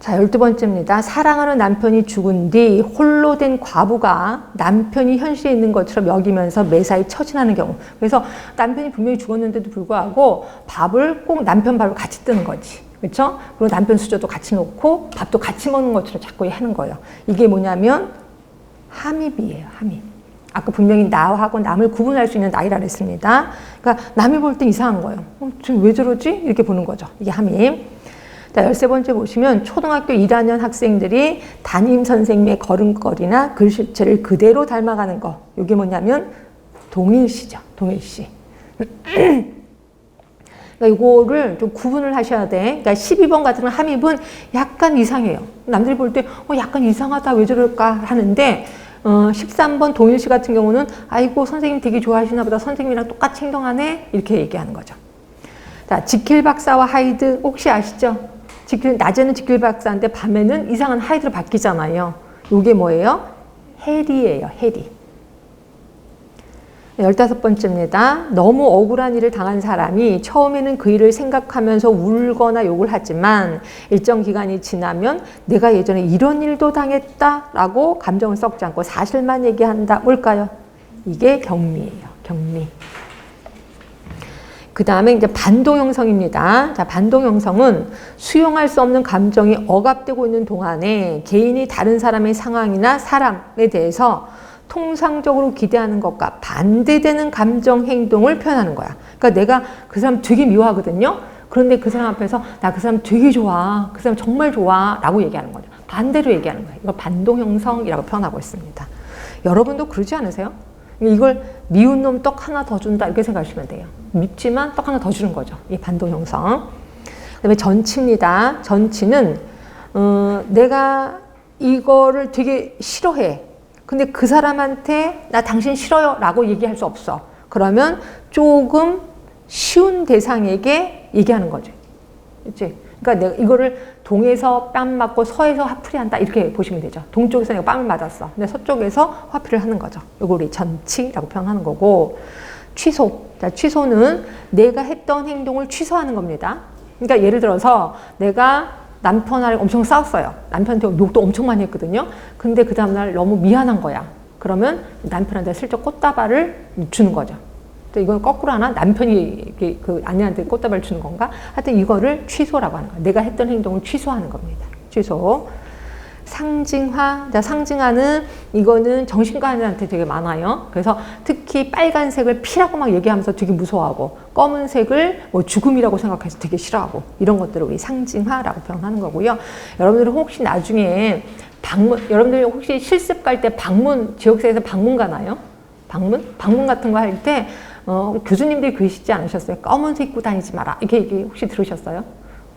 자, 12번째입니다. 사랑하는 남편이 죽은 뒤 홀로 된 과부가 남편이 현실에 있는 것처럼 여기면서 매사에 처신하는 경우. 그래서 남편이 분명히 죽었는데도 불구하고 밥을 꼭 남편 밥을 같이 뜨는 거지. 그렇죠? 그리고 남편 수저도 같이 놓고 밥도 같이 먹는 것처럼 자꾸 하는 거예요. 이게 뭐냐면 함입이에요. 함입. 아까 분명히 나하고 남을 구분할 수 있는 나이라 그랬습니다. 그러니까 남이 볼 때 이상한 거예요. 지금 왜 저러지? 이렇게 보는 거죠. 이게 함입. 자, 13번째 보시면 초등학교 1학년 학생들이 담임 선생님의 걸음걸이나 글씨체를 그대로 닮아가는 거. 이게 뭐냐면 동일시죠. 동일시. 그러니까 이거를 좀 구분을 하셔야 돼. 그러니까 12번 같은 함입은 약간 이상해요. 남들이 볼 때 약간 이상하다 왜 저럴까 하는데 13번 동일시 같은 경우는 아이고 선생님 되게 좋아하시나 보다 선생님이랑 똑같이 행동하네 이렇게 얘기하는 거죠. 자, 지킬 박사와 하이드 혹시 아시죠? 낮에는 지킬 박사인데 밤에는 이상한 하이드로 바뀌잖아요. 이게 뭐예요? 해리예요. 해리. 15번째입니다. 너무 억울한 일을 당한 사람이 처음에는 그 일을 생각하면서 울거나 욕을 하지만 일정 기간이 지나면 내가 예전에 이런 일도 당했다라고 감정을 썩지 않고 사실만 얘기한다. 뭘까요? 이게 격리예요. 격리. 그 다음에 이제 반동 형성입니다. 자, 반동 형성은 수용할 수 없는 감정이 억압되고 있는 동안에 개인이 다른 사람의 상황이나 사람에 대해서 통상적으로 기대하는 것과 반대되는 감정 행동을 표현하는 거야. 그러니까 내가 그 사람 되게 미워하거든요. 그런데 그 사람 앞에서 나 그 사람 되게 좋아. 그 사람 정말 좋아. 라고 얘기하는 거죠. 반대로 얘기하는 거예요. 이걸 반동 형성이라고 표현하고 있습니다. 여러분도 그러지 않으세요? 이걸 미운 놈 떡 하나 더 준다 이렇게 생각하시면 돼요. 밉지만 떡 하나 더 주는 거죠. 이 반동 형성. 그다음에 전치입니다. 전치는 내가 이거를 되게 싫어해. 근데 그 사람한테 나 당신 싫어요 라고 얘기할 수 없어. 그러면 조금 쉬운 대상에게 얘기하는 거죠. 그치? 그러니까 내가 이거를 동에서 뺨 맞고 서에서 화풀이 한다 이렇게 보시면 되죠. 동쪽에서 내가 뺨을 맞았어. 근데 서쪽에서 화풀이를 하는 거죠. 이걸 우리 전치라고 표현하는 거고. 취소. 자, 취소는 내가 했던 행동을 취소하는 겁니다. 그러니까 예를 들어서 내가 남편하고 엄청 싸웠어요. 남편한테 욕도 엄청 많이 했거든요. 근데 그 다음날 너무 미안한 거야. 그러면 남편한테 슬쩍 꽃다발을 주는 거죠. 이건 거꾸로 하나? 남편이 그 아내한테 꽃다발을 주는 건가? 하여튼 이거를 취소라고 하는 거예요. 내가 했던 행동을 취소하는 겁니다. 취소. 상징화. 자, 상징화는 이거는 정신과한테 되게 많아요. 그래서 특히 빨간색을 피라고 막 얘기하면서 되게 무서워하고 검은색을 뭐 죽음이라고 생각해서 되게 싫어하고 이런 것들을 우리 상징화라고 표현하는 거고요. 여러분들은 혹시 나중에 여러분들이 혹시 실습 갈 때 지역사회에서 방문 가나요? 방문 같은 거 할 때 교수님들이 그러시지 않으셨어요? 검은색 입고 다니지 마라. 이게 혹시 들으셨어요?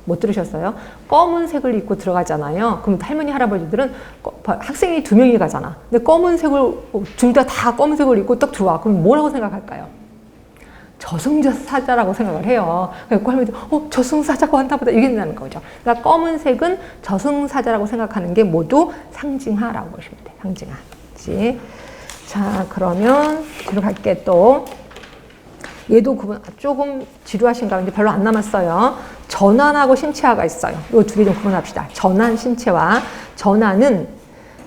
못 들으셨어요? 검은색을 입고 들어가잖아요. 그럼 할머니, 할아버지들은 학생이 2명이 가잖아. 근데 검은색을, 둘 다 검은색을 입고 딱 들어와. 그럼 뭐라고 생각할까요? 저승사자라고 생각을 해요. 그래서 할머니들, 저승사자가 왔나 보다. 이게 된다는 거죠. 그러니까 검은색은 저승사자라고 생각하는 게 모두 상징하라고 보시면 돼요. 상징하. 자, 그러면 뒤로 갈게 또. 얘도 조금 지루하신가? 이제 별로 안 남았어요. 전환하고 신체화가 있어요. 이 2개 좀 구분합시다. 전환, 신체화. 전환은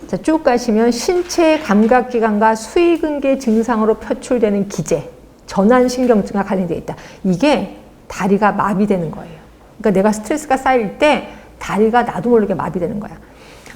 자, 쭉 가시면 신체의 감각기관과 수의근개 증상으로 표출되는 기제, 전환신경증과 관련되어 있다. 이게 다리가 마비되는 거예요. 그러니까 내가 스트레스가 쌓일 때 다리가 나도 모르게 마비되는 거야.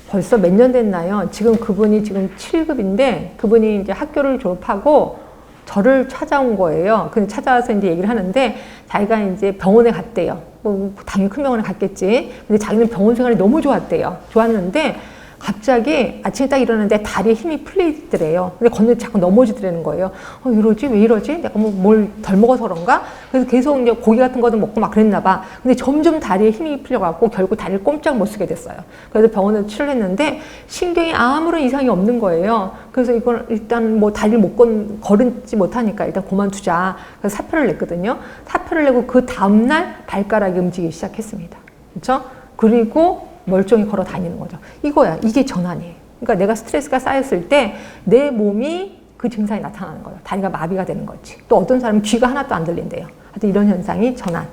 벌써 몇 년 됐나요? 지금 그분이 지금 7급인데 그분이 이제 학교를 졸업하고 저를 찾아온 거예요. 근데 찾아와서 이제 얘기를 하는데 자기가 이제 병원에 갔대요. 뭐 당연히 큰 병원에 갔겠지. 근데 자기는 병원 생활이 너무 좋았대요. 좋았는데 갑자기 아침에 딱 일어났는데 다리에 힘이 풀리더래요. 근데 걷는데 자꾸 넘어지더라는 거예요. 이러지? 왜 이러지? 내가 뭐 뭘 덜 먹어서 그런가? 그래서 계속 이제 고기 같은 거도 먹고 막 그랬나 봐. 근데 점점 다리에 힘이 풀려갖고 결국 다리를 꼼짝 못 쓰게 됐어요. 그래서 병원에 치료를 했는데 신경이 아무런 이상이 없는 거예요. 그래서 이걸 일단 뭐 다리를 걸지 못하니까 일단 그만두자. 그래서 사표를 냈거든요. 사표를 내고 그 다음날 발가락이 움직이기 시작했습니다. 그렇죠? 그리고 멀쩡히 걸어 다니는 거죠. 이거야. 이게 전환이에요. 그러니까 내가 스트레스가 쌓였을 때 내 몸이 그 증상이 나타나는 거예요. 다리가 마비가 되는 거지. 또 어떤 사람은 귀가 하나도 안 들린대요. 하여튼 이런 현상이 전환.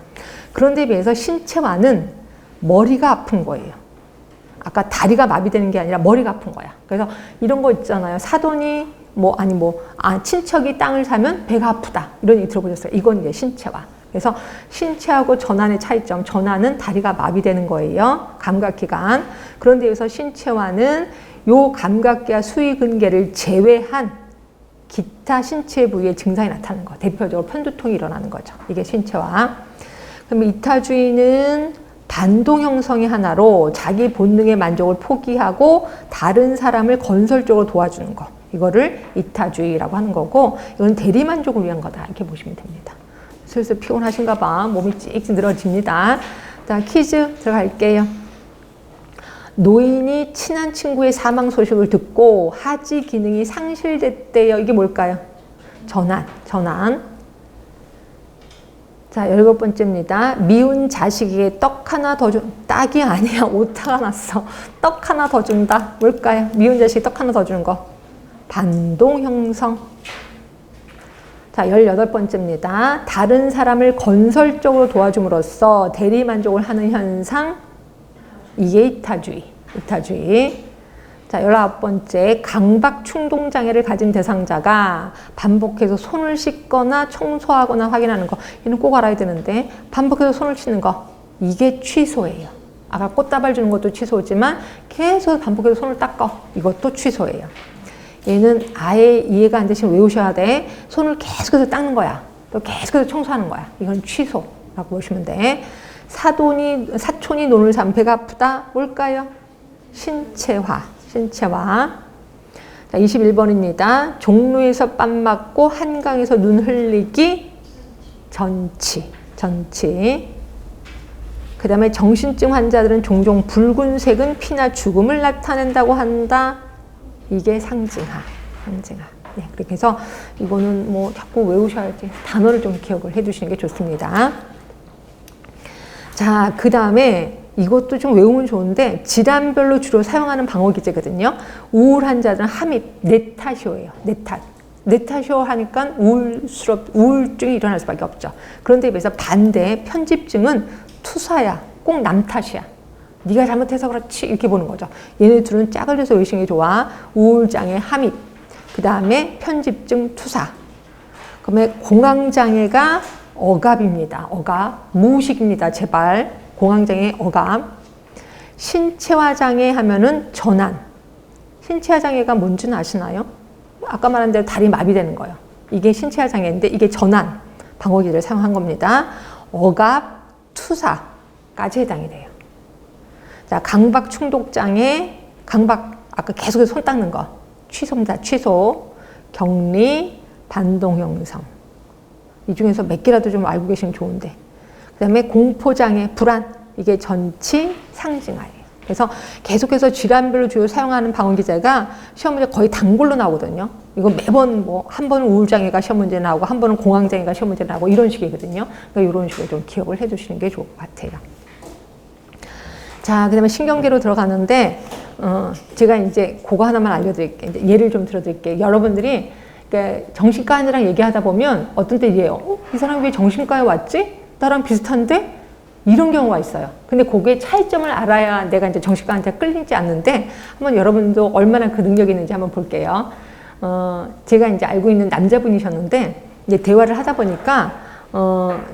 그런데 비해서 신체화는 머리가 아픈 거예요. 아까 다리가 마비되는 게 아니라 머리가 아픈 거야. 그래서 이런 거 있잖아요. 사돈이 친척이 땅을 사면 배가 아프다. 이런 얘기 들어보셨어요? 이건 이제 신체화. 그래서 신체하고 전환의 차이점, 전환은 다리가 마비되는 거예요. 감각기관. 그런데 여기서 신체화는 요 감각기와 수의근개를 제외한 기타 신체 부위의 증상이 나타나는 거. 대표적으로 편두통이 일어나는 거죠. 이게 신체화. 그러면 이타주의는 반동 형성의 하나로 자기 본능의 만족을 포기하고 다른 사람을 건설적으로 도와주는 거. 이거를 이타주의라고 하는 거고, 이건 대리만족을 위한 거다. 이렇게 보시면 됩니다. 슬슬 피곤하신가 봐. 몸이 찍찍 늘어집니다. 자, 퀴즈 들어갈게요. 노인이 친한 친구의 사망 소식을 듣고 하지 기능이 상실됐대요. 이게 뭘까요? 전환. 자, 17번째입니다. 미운 자식에게 떡 하나 더 딱이 아니야. 오타가 났어. 떡 하나 더 준다. 뭘까요? 미운 자식이 떡 하나 더 주는 거. 반동 형성. 자, 18번째입니다. 다른 사람을 건설적으로 도와줌으로써 대리만족을 하는 현상, 이게 이타주의. 자, 19번째, 강박 충동장애를 가진 대상자가 반복해서 손을 씻거나 청소하거나 확인하는 거, 얘는 꼭 알아야 되는데, 반복해서 손을 씻는 거, 이게 취소예요. 아까 꽃다발 주는 것도 취소지만 계속 반복해서 손을 닦아, 이것도 취소예요. 얘는 아예 이해가 안 되시면 외우셔야 돼. 손을 계속해서 닦는 거야. 또 계속해서 청소하는 거야. 이건 취소라고 보시면 돼. 사촌이 눈을 삼 배가 아프다. 뭘까요? 신체화. 자, 21번입니다. 종로에서 뺨 맞고 한강에서 눈 흘리기. 전치. 그 다음에 정신증 환자들은 종종 붉은색은 피나 죽음을 나타낸다고 한다. 이게 상징하. 네, 그렇게 해서 이거는 뭐 자꾸 외우셔야지. 단어를 좀 기억을 해두시는 게 좋습니다. 자, 그 다음에 이것도 좀 외우면 좋은데 질환별로 주로 사용하는 방어 기제거든요. 우울 환자들은 함입, 네타쇼예요. 네타쇼 하니까 우울증이 일어날 수밖에 없죠. 그런데 비해서 반대 편집증은 투사야. 꼭 남 탓이야. 네가 잘못해서 그렇지 이렇게 보는 거죠. 얘네 둘은 짝을 져서 의식이 좋아. 우울장애 함입, 그 다음에 편집증 투사. 그다음에 공황장애가 억압입니다. 억압, 무의식입니다. 제발. 공황장애 억압. 신체화장애 하면은 전환. 신체화장애가 뭔지는 아시나요? 아까 말한 대로 다리 마비되는 거예요. 이게 신체화장애인데 이게 전환, 방어기를 사용한 겁니다. 억압, 투사까지 해당이 돼요. 자, 강박 충동장애, 아까 계속해서 손 닦는 거. 취소입니다. 취소. 격리, 반동 형성. 이 중에서 몇 개라도 좀 알고 계시면 좋은데. 그 다음에 공포장애, 불안. 이게 전치 상징하예요. 그래서 계속해서 질환별로 주요 사용하는 방언 기제가 시험 문제 거의 단골로 나오거든요. 이거 매번 뭐 한 번은 우울장애가 시험 문제 나오고 한 번은 공황장애가 시험 문제 나오고 이런 식이거든요. 그러니까 이런 식으로 좀 기억을 해두시는 게 좋을 것 같아요. 자, 그 다음에 신경계로 들어가는데 제가 이제 그거 하나만 알려드릴게요. 이제 예를 좀 들어드릴게요. 여러분들이 그러니까 정신과의사랑 얘기하다 보면 어떤 때 이래요. 이 사람이 왜 정신과에 왔지? 나랑 비슷한데? 이런 경우가 있어요. 근데 그게 차이점을 알아야 내가 이제 정신과한테 끌리지 않는데 한번 여러분도 얼마나 그 능력이 있는지 한번 볼게요. 제가 이제 알고 있는 남자분이셨는데 이제 대화를 하다 보니까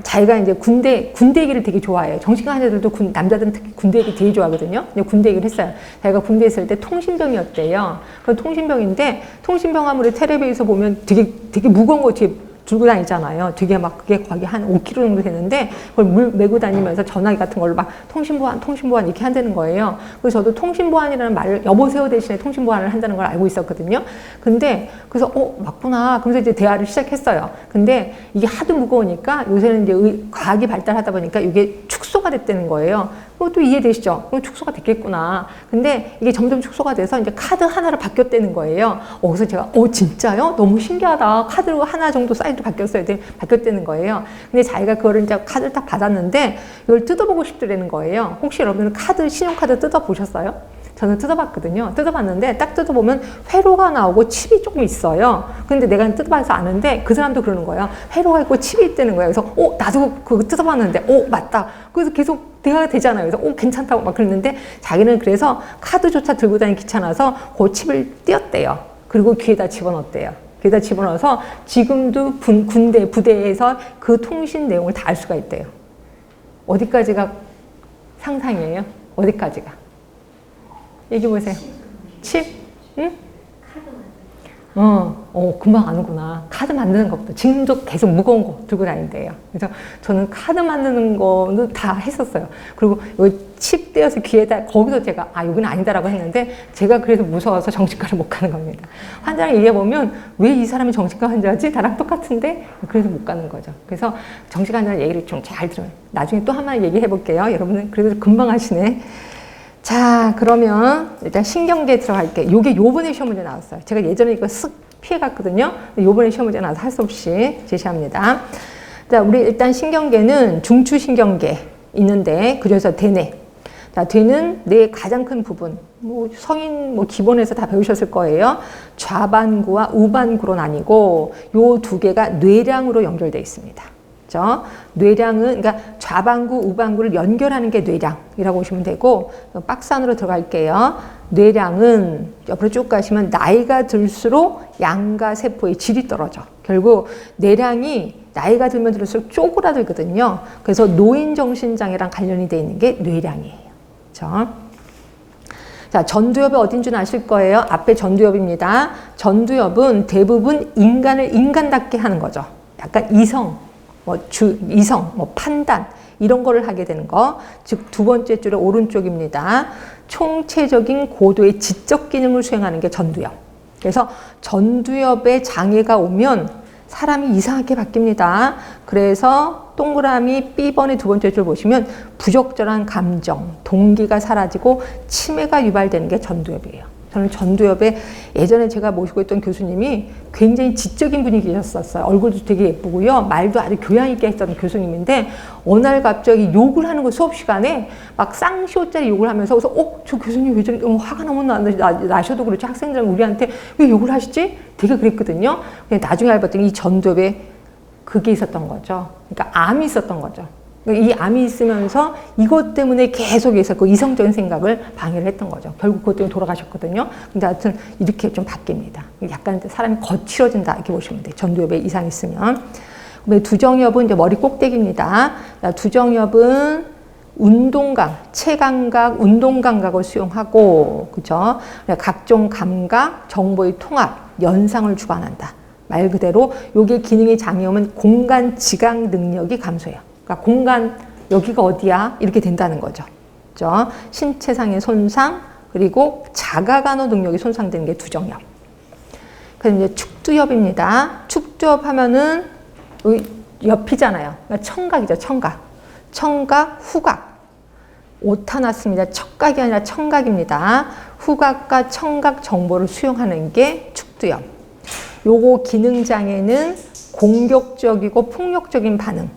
자기가 이제 군대 얘기를 되게 좋아해요. 정신과 환자들도 남자들은 특히 군대 얘기 되게 좋아하거든요. 근데 군대 얘기를 했어요. 자기가 군대에 있을 때 통신병이었대요. 그 통신병인데 통신병 아무리 텔레비에서 보면 되게 무거운 거 뒤에 들고 다니잖아요. 되게 막 그게 거의 한 5kg 정도 되는데 그걸 물 메고 다니면서 전화기 같은 걸로 막 통신보안 이렇게 한다는 거예요. 그래서 저도 통신보안이라는 말을 여보세요 대신에 통신보안을 한다는 걸 알고 있었거든요. 근데 그래서 맞구나. 그러면서 이제 대화를 시작했어요. 근데 이게 하도 무거우니까 요새는 이제 과학이 발달하다 보니까 이게 축소가 됐다는 거예요. 그것도 이해되시죠? 축소가 됐겠구나. 근데 이게 점점 축소가 돼서 이제 카드 하나로 바뀌었다는 거예요. 그래서 제가 진짜요? 너무 신기하다. 카드 하나 정도 사이즈 바뀌었다는 거예요. 근데 자기가 그거를 이제 카드를 딱 받았는데 이걸 뜯어보고 싶더라는 거예요. 혹시 여러분은 신용카드 뜯어보셨어요? 저는 뜯어봤거든요. 뜯어봤는데 딱 뜯어보면 회로가 나오고 칩이 조금 있어요. 근데 내가 뜯어봐서 아는데 그 사람도 그러는 거예요. 회로가 있고 칩이 있다는 거예요. 그래서 나도 그거 뜯어봤는데 맞다. 그래서 계속 대화가 되잖아요. 그래서 괜찮다고 막 그랬는데 자기는 그래서 카드조차 들고 다니기 귀찮아서 그 칩을 띄었대요. 그리고 귀에다 집어넣었대요. 귀에다 집어넣어서 지금도 군대 부대에서 그 통신 내용을 다 알 수가 있대요. 어디까지가 상상이에요? 어디까지가? 얘기해 보세요. 칩? 응? 금방 아는구나. 카드 만드는 것부터. 지금도 계속 무거운 거 들고 다닌대요. 그래서 저는 카드 만드는 거는 다 했었어요. 그리고 여기 칩 떼어서 귀에다, 거기서 제가, 여기는 아니다라고 했는데, 제가 그래서 무서워서 정신과를 못 가는 겁니다. 환자랑 얘기해보면, 왜 이 사람이 정신과 환자지? 나랑 똑같은데? 그래서 못 가는 거죠. 그래서 정신과 환자 얘기를 좀 잘 들어요. 나중에 또 한 번 얘기해 볼게요. 여러분은 그래도 금방 하시네. 자, 그러면 일단 신경계 들어갈게요. 요번에 시험 문제 나왔어요. 제가 예전에 이거 쓱 피해갔거든요. 요번에 시험 문제 나와서 할 수 없이 제시합니다. 자, 우리 일단 신경계는 중추신경계 있는데, 그래서 대뇌. 자, 대는 뇌의 가장 큰 부분. 성인 기본에서 다 배우셨을 거예요. 좌반구와 우반구로 나뉘고, 요 두 개가 뇌량으로 연결되어 있습니다. 뇌량은, 그러니까 좌반구, 우반구를 연결하는 게 뇌량이라고 보시면 되고, 박스 안으로 들어갈게요. 뇌량은 옆으로 쭉 가시면 나이가 들수록 양가 세포의 질이 떨어져. 결국 뇌량이 나이가 들면 들수록 쪼그라들거든요. 그래서 노인정신장애랑 관련이 되어 있는 게 뇌량이에요. 자, 전두엽이 어딘 줄 아실 거예요. 앞에 전두엽입니다. 전두엽은 대부분 인간을 인간답게 하는 거죠. 약간 이성, 판단, 이런 거를 하게 되는 거. 즉, 두 번째 줄의 오른쪽입니다. 총체적인 고도의 지적 기능을 수행하는 게 전두엽. 그래서 전두엽에 장애가 오면 사람이 이상하게 바뀝니다. 그래서 동그라미 B번의 두 번째 줄 보시면 부적절한 감정, 동기가 사라지고 치매가 유발되는 게 전두엽이에요. 저는 전두엽에 예전에 제가 모시고 있던 교수님이 굉장히 지적인 분이 계셨었어요. 얼굴도 되게 예쁘고요. 말도 아주 교양 있게 했던 교수님인데 어느 날 갑자기 욕을 하는 거 수업 시간에 막 쌍시오짜리 욕을 하면서 그래서 저 교수님 왜 저리 화가 너무 나셔도 그렇지 학생들은 우리한테 왜 욕을 하시지? 되게 그랬거든요. 나중에 알고 봤더니 이 전두엽에 그게 있었던 거죠. 그러니까 암이 있었던 거죠. 이 암이 있으면서 이것 때문에 계속해서 그 이성적인 생각을 방해를 했던 거죠. 결국 그것 때문에 돌아가셨거든요. 근데 하여튼 이렇게 좀 바뀝니다. 약간 사람이 거칠어진다 이렇게 보시면 돼요. 전두엽에 이상이 있으면. 두정엽은 이제 머리 꼭대기입니다. 두정엽은 운동감, 체감각, 운동감각을 수용하고, 그죠? 각종 감각, 정보의 통합, 연상을 주관한다. 말 그대로 요게 기능이 장애오면 공간 지각 능력이 감소해요. 그러니까 공간 여기가 어디야? 이렇게 된다는 거죠. 그렇죠? 신체상의 손상 그리고 자가간호 능력이 손상되는 게 두정엽. 그래서 이제 축두엽입니다. 축두엽 하면은 옆이잖아요. 그러니까 청각이죠. 청각. 청각, 후각. 오타 났습니다. 척각이 아니라 청각입니다. 후각과 청각 정보를 수용하는 게 축두엽. 요거 기능장애는 공격적이고 폭력적인 반응,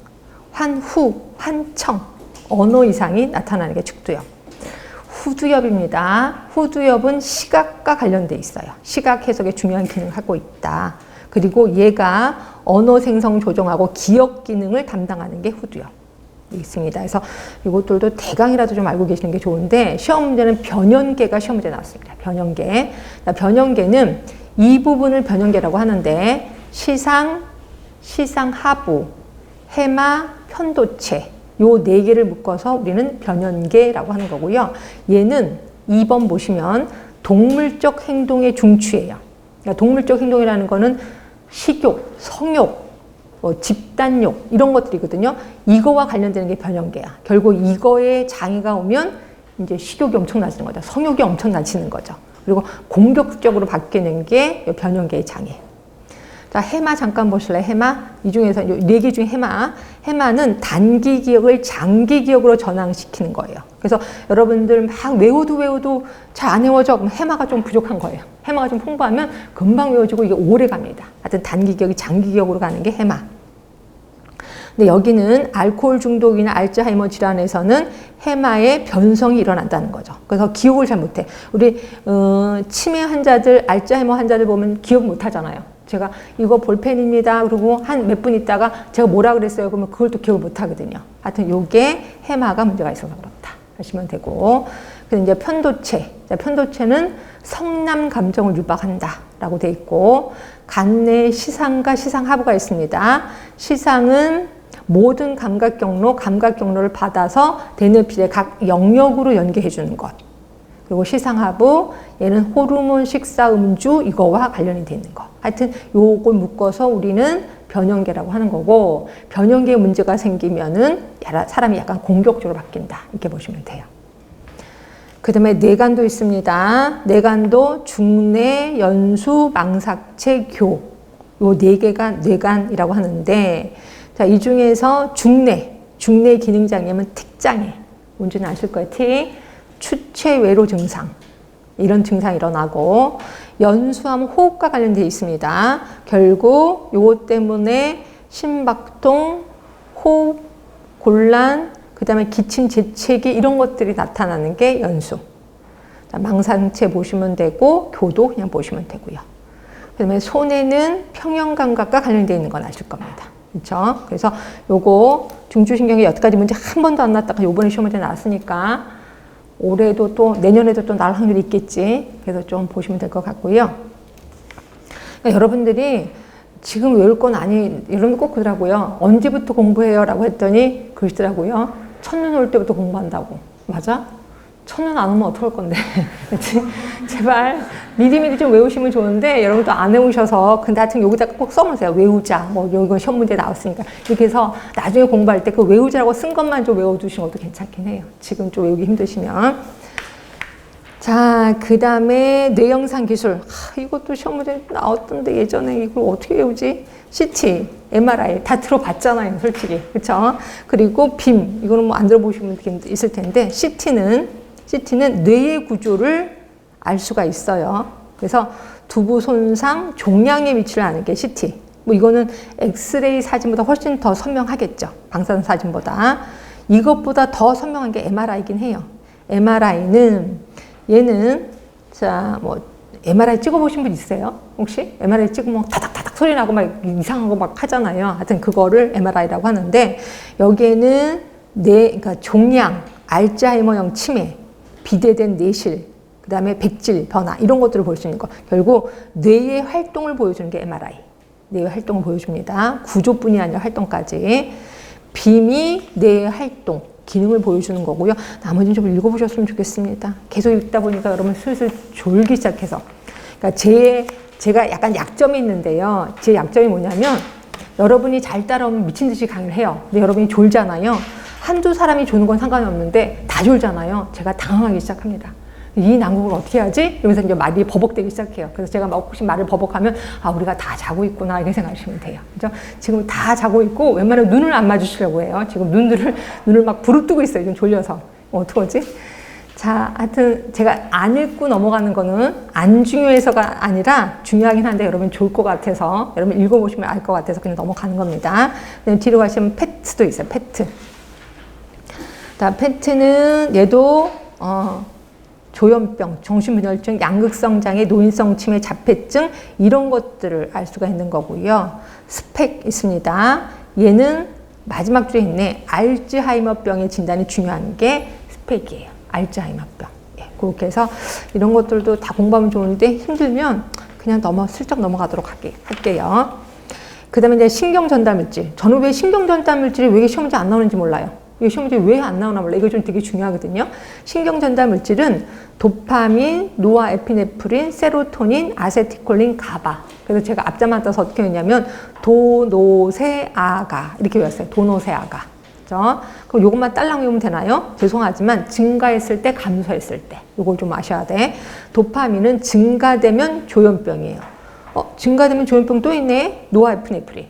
환후, 환청, 언어 이상이 나타나는 게 축두엽. 후두엽입니다. 후두엽은 시각과 관련돼 있어요. 시각 해석에 중요한 기능을 하고 있다. 그리고 얘가 언어 생성 조정하고 기억 기능을 담당하는 게 후두엽. 있습니다. 그래서 이것들도 대강이라도 좀 알고 계시는 게 좋은데 시험 문제는 변연계가 시험 문제 나왔습니다. 변연계. 변연계는 이 부분을 변연계라고 하는데 시상, 시상하부, 해마, 편도체 요 네 개를 묶어서 우리는 변연계라고 하는 거고요. 얘는 2번 보시면 동물적 행동의 중추예요. 그러니까 동물적 행동이라는 거는 식욕, 성욕, 집단욕 이런 것들이거든요. 이거와 관련되는 게 변연계야. 결국 이거에 장애가 오면 이제 식욕이 엄청나지는 거죠. 성욕이 엄청나지는 거죠. 그리고 공격적으로 바뀌는 게 변연계의 장애. 자, 해마 잠깐 보실래요? 해마. 이 중에서 네 개 중에 해마. 해마는 단기 기억을 장기 기억으로 전환시키는 거예요. 그래서 여러분들 막 외워도 잘 안 외워져. 그럼 해마가 좀 부족한 거예요. 해마가 좀 풍부하면 금방 외워지고 이게 오래 갑니다. 하여튼 단기 기억이 장기 기억으로 가는 게 해마. 근데 여기는 알코올 중독이나 알츠하이머 질환에서는 해마의 변성이 일어난다는 거죠. 그래서 기억을 잘 못해. 우리 치매 환자들, 알츠하이머 환자들 보면 기억 못 하잖아요. 제가 이거 볼펜입니다. 그리고 한 몇 분 있다가 제가 뭐라 그랬어요. 그러면 그걸 또 기억을 못 하거든요. 하여튼 요게 해마가 문제가 있어서 그렇다 하시면 되고. 그래서 이제 편도체. 편도체는 성남 감정을 유발한다라고 돼 있고, 간내 시상과 시상하부가 있습니다. 시상은 모든 감각 경로를 받아서 대뇌피의 각 영역으로 연계해 주는 것. 그리고 시상하부, 얘는 호르몬, 식사, 음주 이거와 관련이 돼 있는 거. 하여튼 요걸 묶어서 우리는 변연계라고 하는 거고, 변연계에 문제가 생기면은 사람이 약간 공격적으로 바뀐다. 이렇게 보시면 돼요. 그 다음에 뇌간도 있습니다. 뇌간도 중뇌, 연수, 망삭체, 교. 요 네 개가 뇌간이라고 하는데, 자, 이 중에서 중뇌 기능장애면 틱장애. 뭔지는 아실 거예요. 틱. 추체 외로 증상. 이런 증상이 일어나고, 연수하면 호흡과 관련되어 있습니다. 결국 요것 때문에 심박동, 호흡, 곤란, 그 다음에 기침, 재채기 이런 것들이 나타나는 게 연수. 자, 망상체 보시면 되고, 교도 그냥 보시면 되고요. 그 다음에 손에는 평형감각과 관련되어 있는 건 아실 겁니다. 그렇죠? 그래서 요거 중추신경이 여태까지 문제 한 번도 안 났다가 요번에 시험 문제 나왔으니까 올해도 또 내년에도 또 나올 확률이 있겠지. 그래서 좀 보시면 될 것 같고요. 그러니까 여러분들이 지금 외울 건 아니, 이런 게 꼭 그러더라고요. 언제부터 공부해요? 라고 했더니 그러시더라고요. 첫눈 올 때부터 공부한다고. 맞아? 첫눈 안 오면 어떡할 건데. 제발 미리미리 좀 외우시면 좋은데 여러분도 안 외우셔서 근데 하여튼 여기다가 꼭 써놓으세요. 외우자. 뭐 이건 시험 문제 나왔으니까. 이렇게 해서 나중에 공부할 때 그 외우자라고 쓴 것만 좀 외워두시는 것도 괜찮긴 해요. 지금 좀 외우기 힘드시면. 자, 그 다음에 뇌영상 기술. 이것도 시험 문제 나왔던데 예전에 이걸 어떻게 외우지? CT, MRI 다 들어봤잖아요, 솔직히. 그쵸? 그리고 빔. 이거는 뭐 안 들어보신 분 있을 텐데 CT는 뇌의 구조를 알 수가 있어요. 그래서 두부 손상, 종양의 위치를 아는 게 CT. 뭐 이거는 엑스레이 사진보다 훨씬 더 선명하겠죠. 방사선 사진보다. 이것보다 더 선명한 게 MRI이긴 해요. MRI는 얘는 자, 뭐 MRI 찍어보신 분 있어요? 혹시? MRI 찍으면 다닥다닥 소리 나고 막 이상한 거 막 하잖아요. 하여튼 그거를 MRI라고 하는데 여기에는 그러니까 종양, 알츠하이머형 치매, 비대된 뇌실, 그 다음에 백질 변화 이런 것들을 볼 수 있는 거. 결국 뇌의 활동을 보여주는 게 MRI. 뇌의 활동을 보여줍니다. 구조뿐이 아니라 활동까지. 빔이 뇌의 활동, 기능을 보여주는 거고요. 나머지는 좀 읽어보셨으면 좋겠습니다. 계속 읽다 보니까 여러분 슬슬 졸기 시작해서. 그러니까 제가 약간 약점이 있는데요. 제 약점이 뭐냐면 여러분이 잘 따라오면 미친 듯이 강의를 해요. 근데 여러분이 졸잖아요. 한두 사람이 조는 건 상관이 없는데 다 졸잖아요. 제가 당황하기 시작합니다. 이 난국을 어떻게 하지? 이러면서 이제 말이 버벅대기 시작해요. 그래서 제가 막 혹시 말을 버벅하면 아 우리가 다 자고 있구나 이렇게 생각하시면 돼요. 그죠? 지금 다 자고 있고 웬만하면 눈을 안 마주치려고 해요. 지금 눈을 막 부릅뜨고 있어요. 좀 졸려서. 어떡하지? 자, 하여튼 제가 안 읽고 넘어가는 거는 안 중요해서가 아니라 중요하긴 한데 여러분 좋을 것 같아서 여러분 읽어보시면 알 것 같아서 그냥 넘어가는 겁니다. 그다음에 뒤로 가시면 페트도 있어요. 페트. 자, 페트는 얘도 조현병, 정신분열증, 양극성장애, 노인성 치매, 자폐증 이런 것들을 알 수가 있는 거고요. 스펙 있습니다. 얘는 마지막 줄에 있네. 알츠하이머병의 진단이 중요한 게 스펙이에요. 알츠하이머병. 예, 그렇게 해서 이런 것들도 다 공부하면 좋은데 힘들면 그냥 슬쩍 넘어가도록 할게요. 그 다음에 이제 신경전달물질. 저는 왜 신경전달물질이 왜 시험 문제 안 나오는지 몰라요. 이게 시험 문제 왜 안 나오나 몰라요. 이거 좀 되게 중요하거든요. 신경전달물질은 도파민, 노아에피네프린, 세로토닌, 아세틸콜린, 가바. 그래서 제가 앞자만 따서 어떻게 했냐면 도노세아가 이렇게 외웠어요. 도노세아가. 그죠? 그럼 이것만 딸랑 외우면 되나요? 죄송하지만 증가했을 때, 감소했을 때. 이걸 좀 아셔야 돼. 도파민은 증가되면 조현병이에요. 증가되면 조현병 또 있네. 노아에피네프린.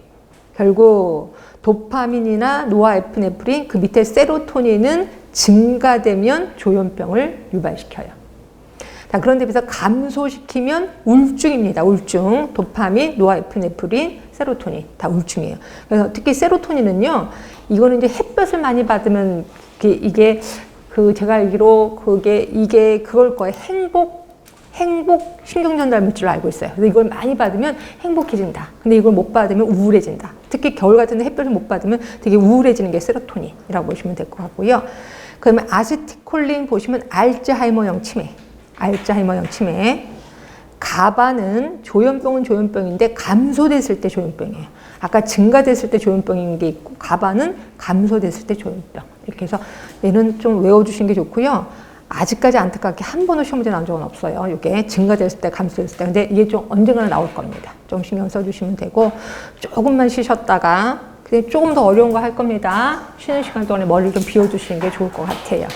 결국 도파민이나 노아에피네프린, 그 밑에 세로토닌은 증가되면 조현병을 유발시켜요. 자, 그런데 비해서 감소시키면 우울증입니다. 우울증. 도파민, 노아에피네프린, 세로토닌 다 우울증이에요. 그래서 특히 세로토닌은요, 이거는 이제 햇볕을 많이 받으면 이게 제가 알기로 이게 그걸 거예요. 행복 신경전달 물질로 알고 있어요. 그래서 이걸 많이 받으면 행복해진다. 근데 이걸 못 받으면 우울해진다. 특히 겨울 같은 데 햇볕을 못 받으면 되게 우울해지는 게 세로토닌이라고 보시면 될 것 같고요. 그러면 아세틸콜린 보시면 알츠하이머형 치매. 알츠하이머형 치매. 가바는 조현병은 조현병인데 감소됐을 때 조현병이에요. 아까 증가됐을 때 조현병인 게 있고 가바는 감소됐을 때 조현병. 이렇게 해서 얘는 좀 외워주시는 게 좋고요. 아직까지 안타깝게 한 번도 시험 문제 나온 적은 없어요. 이게 증가됐을 때, 감소됐을 때. 근데 이게 좀 언젠가는 나올 겁니다. 좀 신경 써주시면 되고 조금만 쉬셨다가 그냥 조금 더 어려운 거 할 겁니다. 쉬는 시간 동안에 머리를 좀 비워주시는 게 좋을 것 같아요.